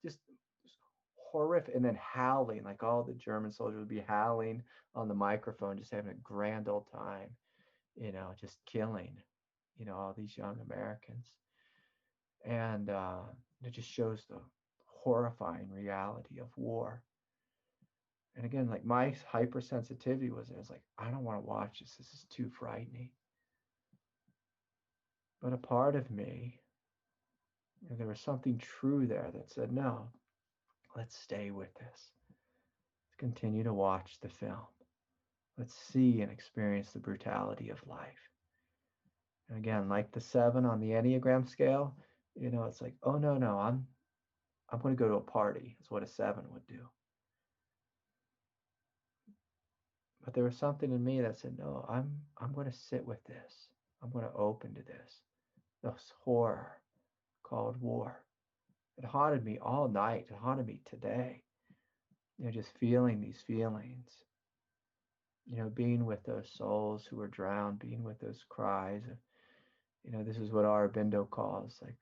Just horrific. And then howling, like all the German soldiers would be howling on the microphone, just having a grand old time, just killing, all these young Americans. And it just shows the horrifying reality of war. And again, like my hypersensitivity was like, I don't want to watch this. This is too frightening. But a part of me, there was something true there that said, no, let's stay with this. Let's continue to watch the film. Let's see and experience the brutality of life. And again, like the 7 on the Enneagram scale, it's like, oh no, I'm going to go to a party. Is what a 7 would do. But there was something in me that said, no, I'm going to sit with this. I'm going to open to this horror called war. It haunted me all night. It haunted me today. Just feeling these feelings. Being with those souls who were drowned, being with those cries. This is what Aurobindo calls like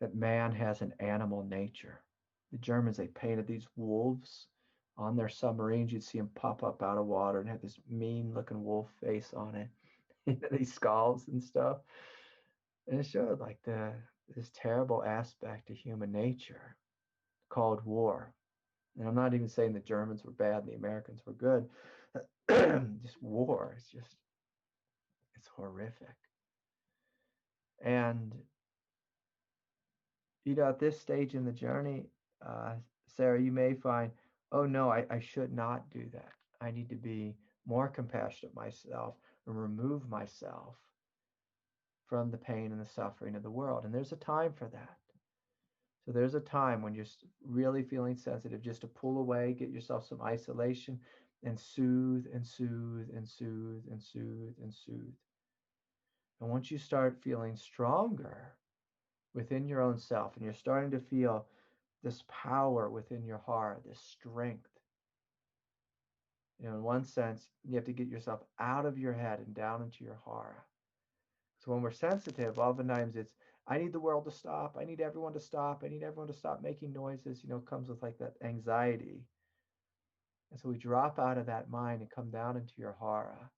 that man has an animal nature. The Germans, they painted these wolves on their submarines, you'd see them pop up out of water and have this mean looking wolf face on it. These skulls and stuff. And it showed like this terrible aspect of human nature called war. And I'm not even saying the Germans were bad and the Americans were good. Just war. It's horrific. And, at this stage in the journey, Sarah, you may find, oh no, I should not do that. I need to be more compassionate myself and remove myself from the pain and the suffering of the world. And there's a time for that. So there's a time when you're really feeling sensitive, just to pull away, get yourself some isolation, and soothe and soothe and soothe and soothe and soothe. And once you start feeling stronger within your own self, and you're starting to feel this power within your heart, this strength, in one sense, you have to get yourself out of your head and down into your heart. So when we're sensitive, oftentimes it's, I need the world to stop. I need everyone to stop. I need everyone to stop making noises. Comes with like that anxiety. And so we drop out of that mind and come down into your hara.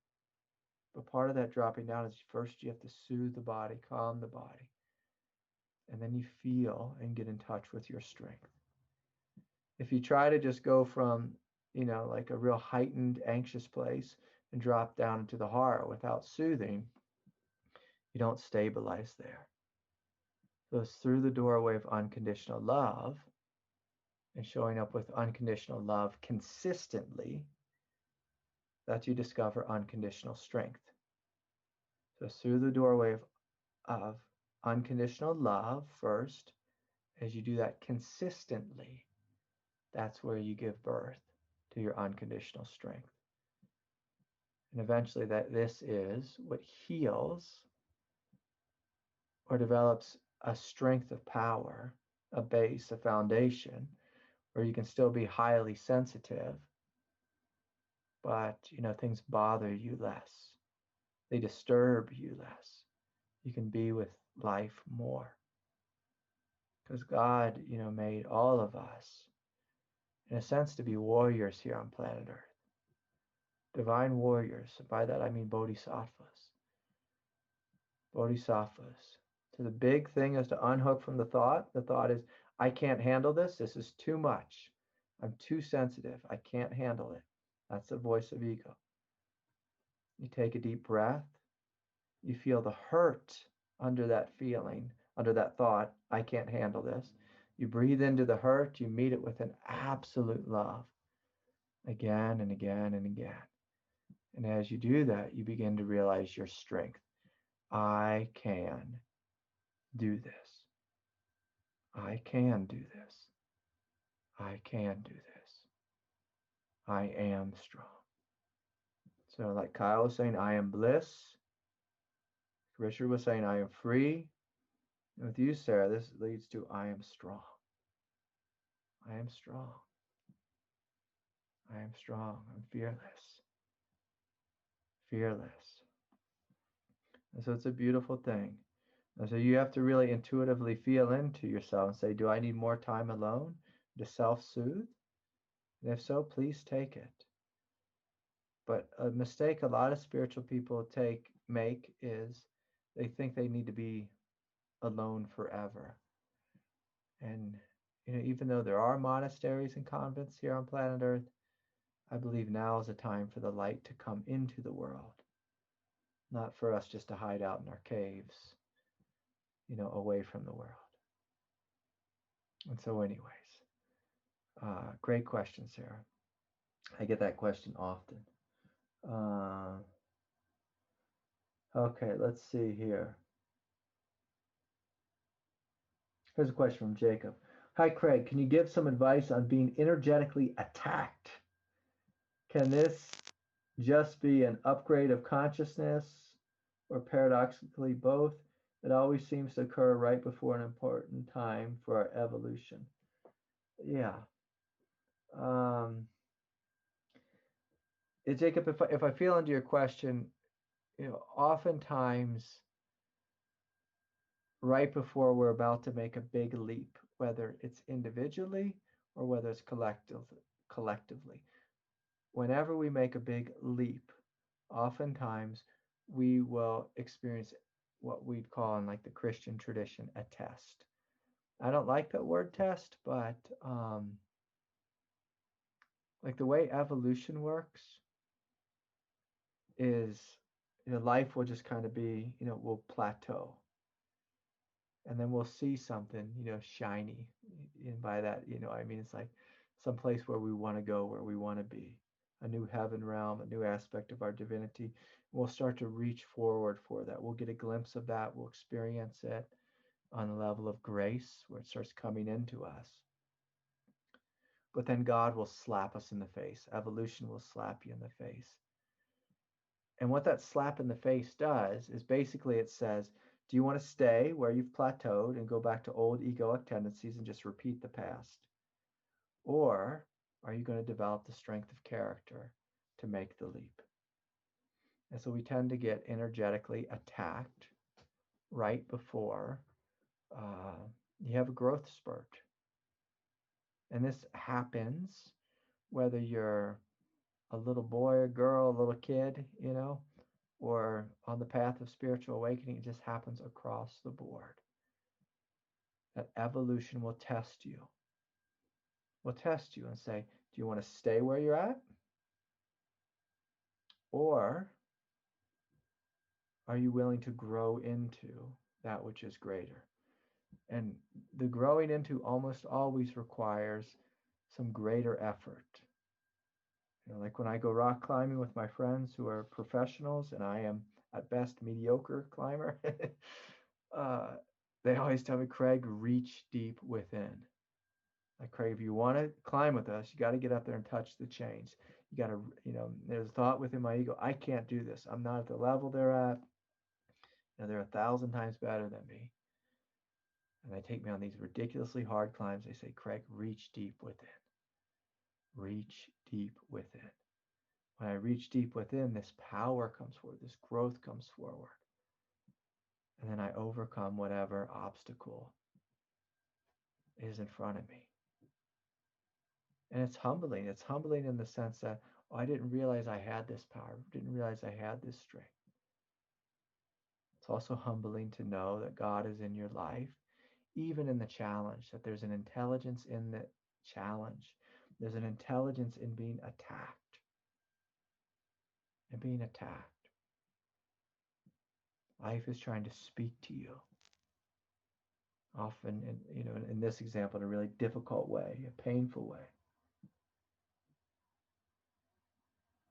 But part of that dropping down is first you have to soothe the body, calm the body. And then you feel and get in touch with your strength. If you try to just go from, like a real heightened, anxious place and drop down into the hara without soothing, you don't stabilize there. So it's through the doorway of unconditional love and showing up with unconditional love consistently that you discover unconditional strength. So through the doorway of unconditional love first, as you do that consistently, that's where you give birth to your unconditional strength. And eventually this is what heals or develops a strength of power, a base, a foundation, where you can still be highly sensitive, but things bother you less. They disturb you less. You can be with life more. Because God, made all of us, in a sense, to be warriors here on planet Earth. Divine warriors. By that I mean bodhisattvas. Bodhisattvas. So the big thing is to unhook from the thought. The thought is, I can't handle this. This is too much. I'm too sensitive. I can't handle it. That's the voice of ego. You take a deep breath. You feel the hurt under that feeling, under that thought, I can't handle this. You breathe into the hurt. You meet it with an absolute love. Again and again and again. And as you do that, you begin to realize your strength. I can do this. I can do this. I can do this. I am strong. So like Kyle was saying, I am bliss. Richard was saying, I am free. And with you, Sarah, this leads to I am strong. I am strong. I am strong. I'm fearless. Fearless. And so it's a beautiful thing. And so you have to really intuitively feel into yourself and say, do I need more time alone to self-soothe? And if so, please take it. But a mistake a lot of spiritual people make is they think they need to be alone forever. And even though there are monasteries and convents here on planet Earth, I believe now is a time for the light to come into the world, not for us just to hide out in our caves, away from the world. And so anyways, great question, Sarah. I get that question often. Okay, let's see here. Here's a question from Jacob. Hi, Craig. Can you give some advice on being energetically attacked? Can this just be an upgrade of consciousness or paradoxically both? It always seems to occur right before an important time for our evolution. Yeah. Jacob, if I feel into your question, oftentimes right before we're about to make a big leap, whether it's individually or whether it's collectively, collectively. Whenever we make a big leap, oftentimes we will experience what we'd call in like the Christian tradition a test. I don't like that word test, but like the way evolution works is, life will just kind of be, will plateau, and then we'll see something, shiny. And by that, I mean, it's like some place where we want to go, where we want to be, a new heaven realm, a new aspect of our divinity. We'll start to reach forward for that. We'll get a glimpse of that. We'll experience it on the level of grace where it starts coming into us. But then God will slap us in the face. Evolution will slap you in the face. And what that slap in the face does is basically it says, do you want to stay where you've plateaued and go back to old egoic tendencies and just repeat the past? Or are you going to develop the strength of character to make the leap? And so we tend to get energetically attacked right before you have a growth spurt. And this happens whether you're a little boy or girl, a little kid, or on the path of spiritual awakening. It just happens across the board. That evolution will test you. Will test you and say, do you want to stay where you're at? Or are you willing to grow into that which is greater? And the growing into almost always requires some greater effort. Like when I go rock climbing with my friends who are professionals and I am at best mediocre climber, they always tell me, Craig, reach deep within. Like, Craig, if you want to climb with us, you got to get up there and touch the chains. You got to, there's a thought within my ego, I can't do this. I'm not at the level they're at. They're 1,000 times better than me. And they take me on these ridiculously hard climbs. They say, Craig, reach deep within. Reach deep within. When I reach deep within, this power comes forward, this growth comes forward. And then I overcome whatever obstacle is in front of me. And it's humbling. It's humbling in the sense that, I didn't realize I had this power, didn't realize I had this strength. It's also humbling to know that God is in your life, even in the challenge, that there's an intelligence in the challenge. There's an intelligence in being attacked. And being attacked. Life is trying to speak to you. Often, in this example, in a really difficult way, a painful way.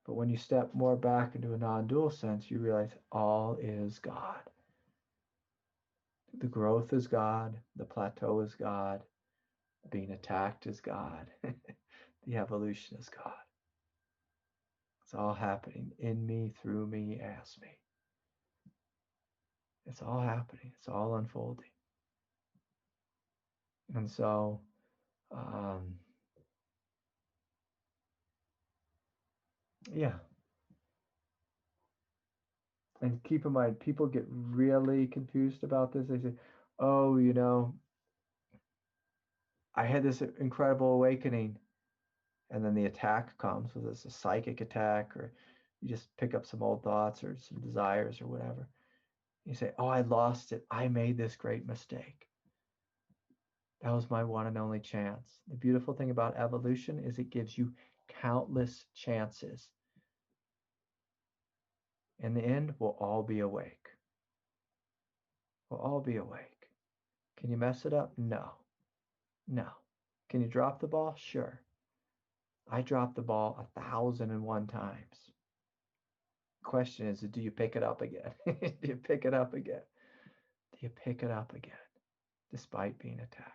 But when you step more back into a non-dual sense, you realize all is God. The growth is God. The plateau is God. Being attacked is God. The evolution is God. It's all happening in me, through me, as me. It's all happening. It's all unfolding. And so, yeah. And keep in mind, people get really confused about this. They say, oh, I had this incredible awakening. And then the attack comes, whether it's a psychic attack or you just pick up some old thoughts or some desires or whatever. You say, oh, I lost it. I made this great mistake. That was my one and only chance. The beautiful thing about evolution is it gives you countless chances. In the end, we'll all be awake. We'll all be awake. Can you mess it up? No. No. Can you drop the ball? Sure. I dropped the ball 1,001 times. Question is, do you pick it up again? Do you pick it up again? Do you pick it up again despite being attacked?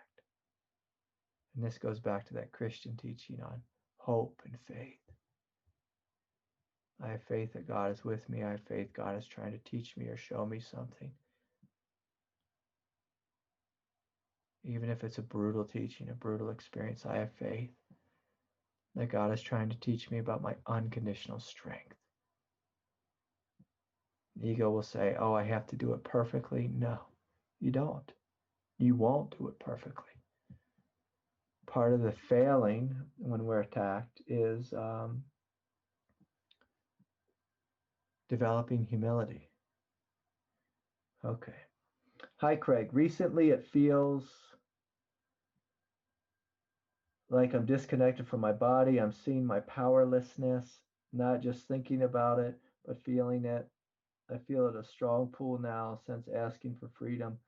And this goes back to that Christian teaching on hope and faith. I have faith that God is with me. I have faith God is trying to teach me or show me something. Even if it's a brutal teaching, a brutal experience, I have faith that God is trying to teach me about my unconditional strength. The ego will say, oh, I have to do it perfectly. No, you don't. You won't do it perfectly. part of the failing when we're attacked is developing humility. Okay. Hi, Craig. Recently, it feels like I'm disconnected from my body. I'm seeing my powerlessness, not just thinking about it, but feeling it. I feel it a strong pull now since asking for freedom,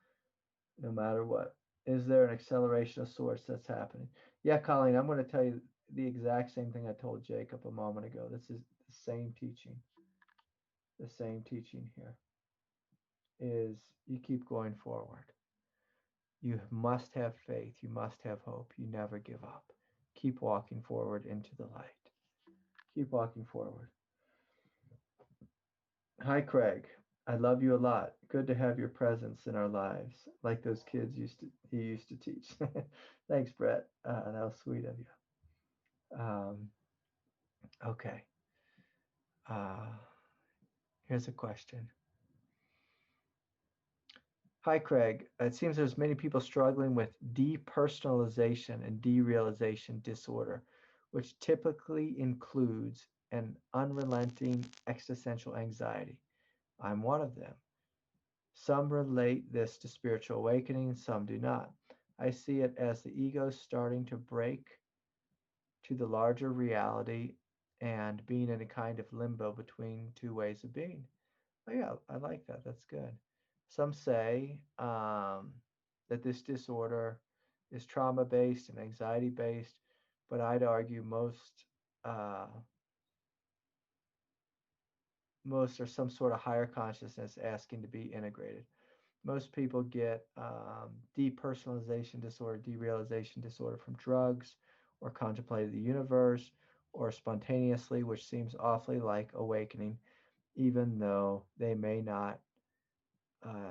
no matter what. Is there an acceleration of sorts that's happening? Yeah, Colleen, I'm going to tell you the exact same thing I told Jacob a moment ago. This is the same teaching. The same teaching here is you keep going forward. You must have faith. You must have hope. You never give up. Keep walking forward into the light. Keep walking forward. Hi, Craig. I love you a lot. Good to have your presence in our lives, like those kids you used to teach. Thanks, Brett. That was sweet of you. Okay. Here's a question. Hi, Craig. It seems there's many people struggling with depersonalization and derealization disorder, which typically includes an unrelenting existential anxiety. I'm one of them. Some relate this to spiritual awakening, some do not. I see it as the ego starting to break to the larger reality and being in a kind of limbo between two ways of being. Oh, yeah, I like that. That's good. Some say that this disorder is trauma based and anxiety based, but I'd argue most are some sort of higher consciousness asking to be integrated. Most people get depersonalization disorder, derealization disorder from drugs or contemplating the universe or spontaneously, which seems awfully like awakening, even though they may not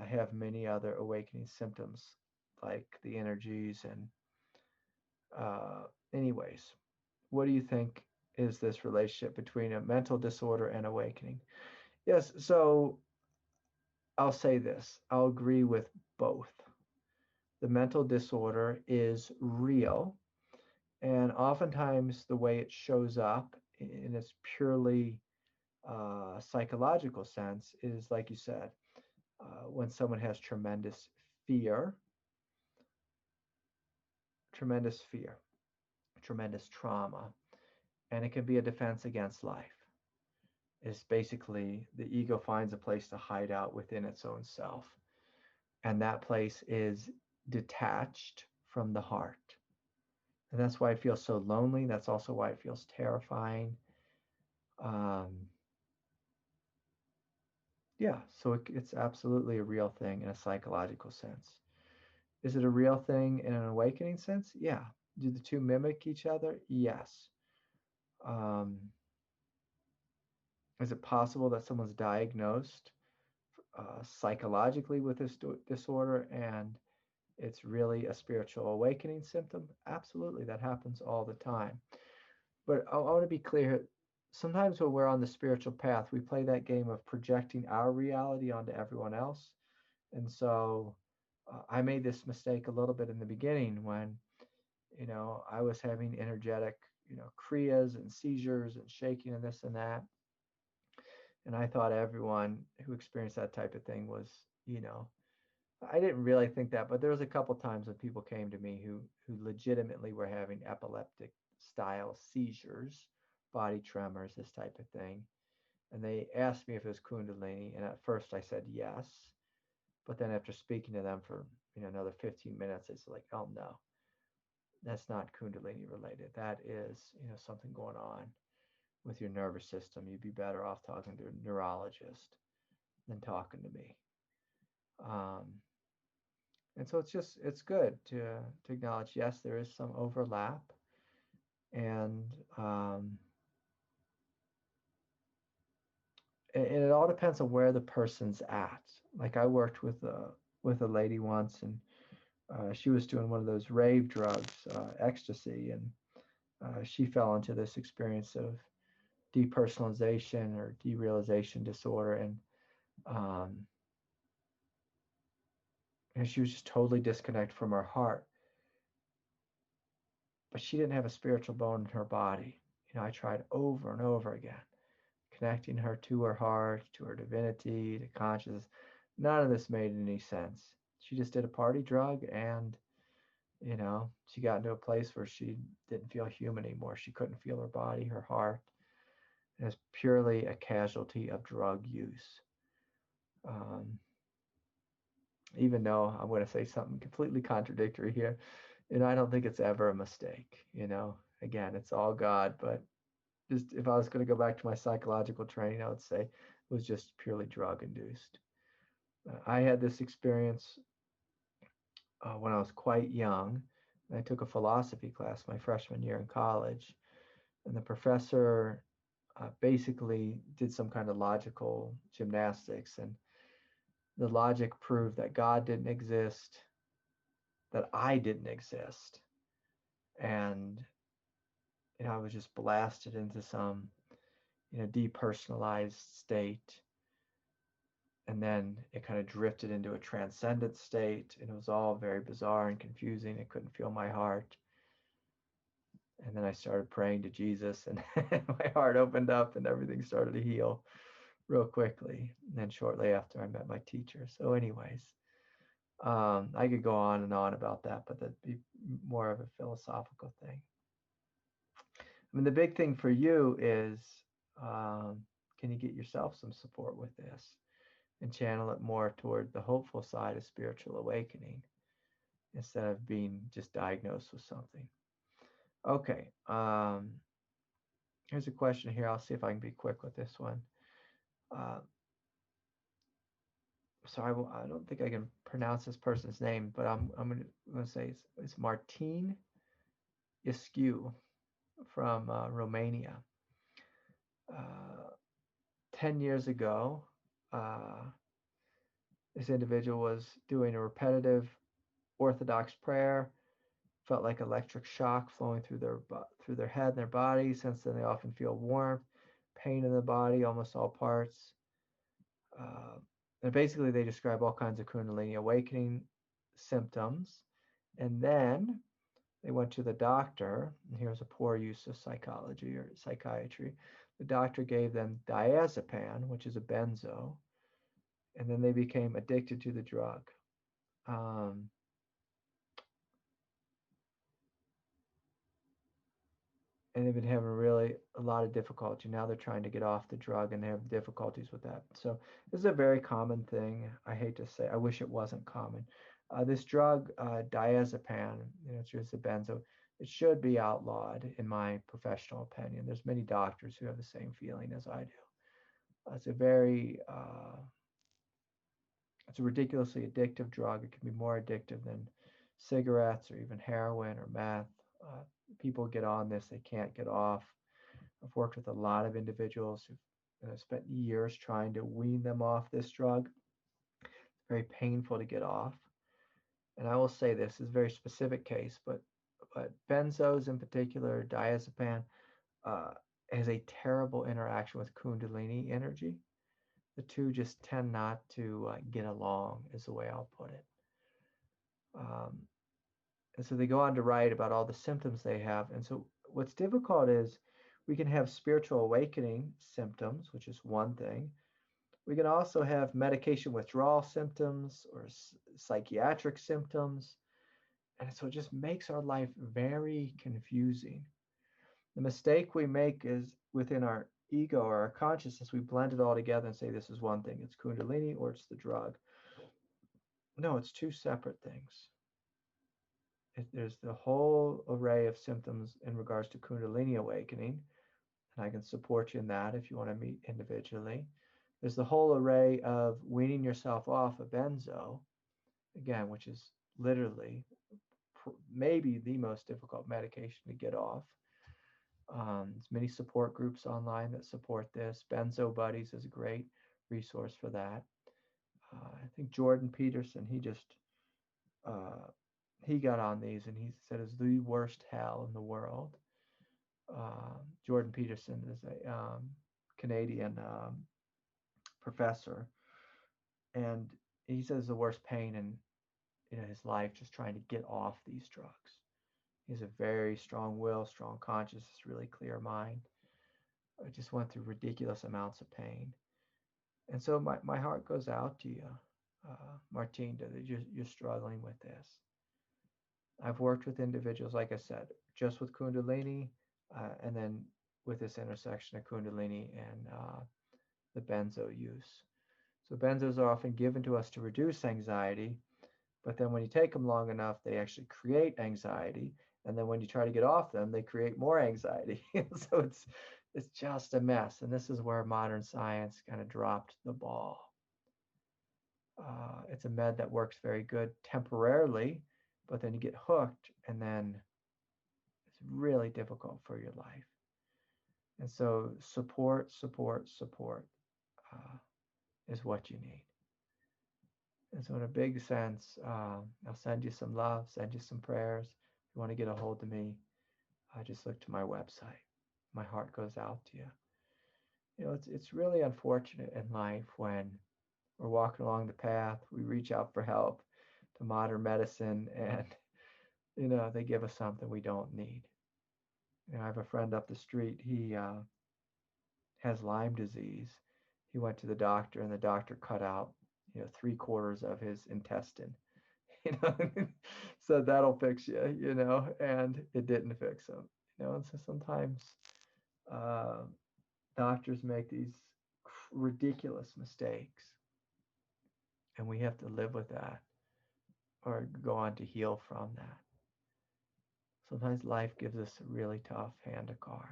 have many other awakening symptoms like the energies and anyways, what do you think is this relationship between a mental disorder and awakening? Yes, so I'll say this. I'll agree with both. The mental disorder is real, and oftentimes the way it shows up in its purely psychological sense is, like you said, when someone has tremendous fear, tremendous trauma, and it can be a defense against life. It's basically the ego finds a place to hide out within its own self, and that place is detached from the heart. And that's why it feels so lonely. That's also why it feels terrifying. Yeah, so it's absolutely a real thing in a psychological sense. Is it a real thing in an awakening sense? Yeah. Do the two mimic each other? Yes. Is it possible that someone's diagnosed psychologically with this disorder and it's really a spiritual awakening symptom? Absolutely, that happens all the time. But I want to be clear. Sometimes when we're on the spiritual path, we play that game of projecting our reality onto everyone else. And so I made this mistake a little bit in the beginning when, I was having energetic, kriyas and seizures and shaking and this and that. And I thought everyone who experienced that type of thing was, I didn't really think that, but there was a couple times when people came to me who legitimately were having epileptic style seizures, body tremors, this type of thing. And they asked me if it was Kundalini, and at first I said yes. But then after speaking to them for another 15 minutes, it's like, oh no, that's not Kundalini related. That is something going on with your nervous system. You'd be better off talking to a neurologist than talking to me. And so it's good to acknowledge, yes, there is some overlap, and it all depends on where the person's at. Like I worked with a lady once, and she was doing one of those rave drugs, ecstasy, and she fell into this experience of depersonalization or derealization disorder, and she was just totally disconnected from her heart. but she didn't have a spiritual bone in her body. I tried over and over again, connecting her to her heart, to her divinity, to consciousness. None of this made any sense. She just did a party drug, and she got into a place where she didn't feel human anymore. She couldn't feel her body, her heart. It was purely a casualty of drug use. Um, even though I'm going to say something completely contradictory here, I don't think it's ever a mistake. Again, it's all God, but just if I was going to go back to my psychological training, I would say it was just purely drug induced. I had this experience when I was quite young. I took a philosophy class my freshman year in college, and the professor basically did some kind of logical gymnastics, and the logic proved that God didn't exist, that I didn't exist, and I was just blasted into some depersonalized state, and then it kind of drifted into a transcendent state, and it was all very bizarre and confusing. I couldn't feel my heart. And then I started praying to Jesus, and my heart opened up and everything started to heal real quickly. And then shortly after, I met my teacher. So anyways, I could go on and on about that, but that'd be more of a philosophical thing. I mean, the big thing for you is, can you get yourself some support with this and channel it more toward the hopeful side of spiritual awakening instead of being just diagnosed with something? Okay. Here's a question here. I'll see if I can be quick with this one. Sorry, I don't think I can pronounce this person's name, but I'm going to say it's Martin Iscu from Romania. 10 years ago, this individual was doing a repetitive Orthodox prayer, felt like electric shock flowing through their head and their body. Since then, they often feel warmth, pain in the body, almost all parts. And basically, they describe all kinds of Kundalini awakening symptoms. And then they went to the doctor, and here's a poor use of psychology or psychiatry. The doctor gave them diazepam, which is a benzo, and then they became addicted to the drug. And they've been having really a lot of difficulty. Now they're trying to get off the drug, and they have difficulties with that. So this is a very common thing. I hate to say, I wish it wasn't common. This drug, diazepam, it's just a benzo. It should be outlawed, in my professional opinion. There's many doctors who have the same feeling as I do. It's a ridiculously addictive drug. It can be more addictive than cigarettes or even heroin or meth. People get on this, they can't get off. I've worked with a lot of individuals who've spent years trying to wean them off this drug. It's very painful to get off. And I will say this is a very specific case, but benzos in particular, diazepam, has a terrible interaction with Kundalini energy. The two just tend not to get along, is the way I'll put it. And so they go on to write about all the symptoms they have. And so what's difficult is we can have spiritual awakening symptoms, which is one thing. We can also have medication withdrawal symptoms or psychiatric symptoms. And so it just makes our life very confusing. The mistake we make is within our ego or our consciousness, we blend it all together and say this is one thing. It's Kundalini or it's the drug. No, it's two separate things. There's the whole array of symptoms in regards to Kundalini awakening, and I can support you in that if you want to meet individually. There's the whole array of weaning yourself off a benzo, again, which is literally maybe the most difficult medication to get off. There's many support groups online that support this. Benzo Buddies is a great resource for that. I think Jordan Peterson, he got on these and he said it's the worst hell in the world. Jordan Peterson is a Canadian professor, and he says the worst pain in his life just trying to get off these drugs. He has a very strong will, strong consciousness, really clear mind. I just went through ridiculous amounts of pain. And so my heart goes out to you, Martinda, that you're struggling with this. I've worked with individuals, like I said, just with Kundalini, and then with this intersection of Kundalini and the benzo use. So benzos are often given to us to reduce anxiety, but then when you take them long enough, they actually create anxiety. And then when you try to get off them, they create more anxiety. So it's just a mess. And this is where modern science kind of dropped the ball. It's a med that works very good temporarily, but then you get hooked, and then it's really difficult for your life. And so support is what you need. And so in a big sense, I'll send you some love, send you some prayers. If you want to get a hold of me, just look to my website. My heart goes out to you. You know, it's really unfortunate in life when we're walking along the path, we reach out for help to modern medicine, and you know, they give us something we don't need. You know, I have a friend up the street. He has Lyme disease. He went to the doctor, and the doctor cut out, you know, 3/4 of his intestine. You know, so that'll fix you. You know, and it didn't fix him. You know, and so sometimes doctors make these ridiculous mistakes, and we have to live with that or go on to heal from that. Sometimes life gives us a really tough hand of cards.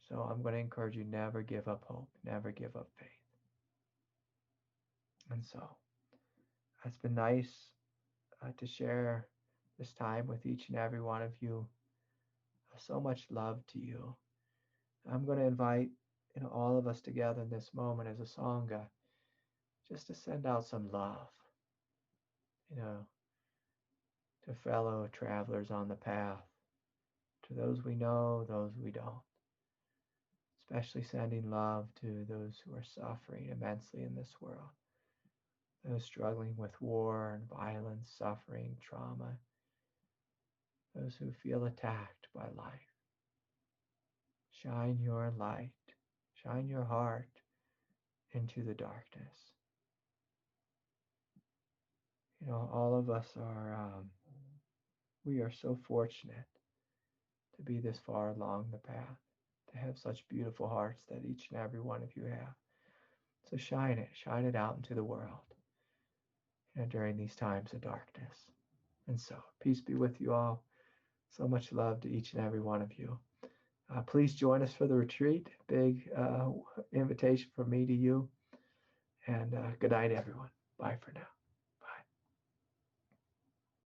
So I'm going to encourage you, never give up hope, never give up faith. And so it's been nice to share this time with each and every one of you. So much love to you. I'm going to invite, you know, all of us together in this moment as a sangha, just to send out some love, you know, to fellow travelers on the path, to those we know, those we don't. Especially sending love to those who are suffering immensely in this world, those struggling with war and violence, suffering, trauma, those who feel attacked by life. Shine your light, shine your heart into the darkness. You know, all of us are, we are so fortunate to be this far along the path, to have such beautiful hearts that each and every one of you have. So shine it out into the world, you know, during these times of darkness. And so peace be with you all. So much love to each and every one of you. Please join us for the retreat. Big invitation from me to you. And good night, everyone. Bye for now.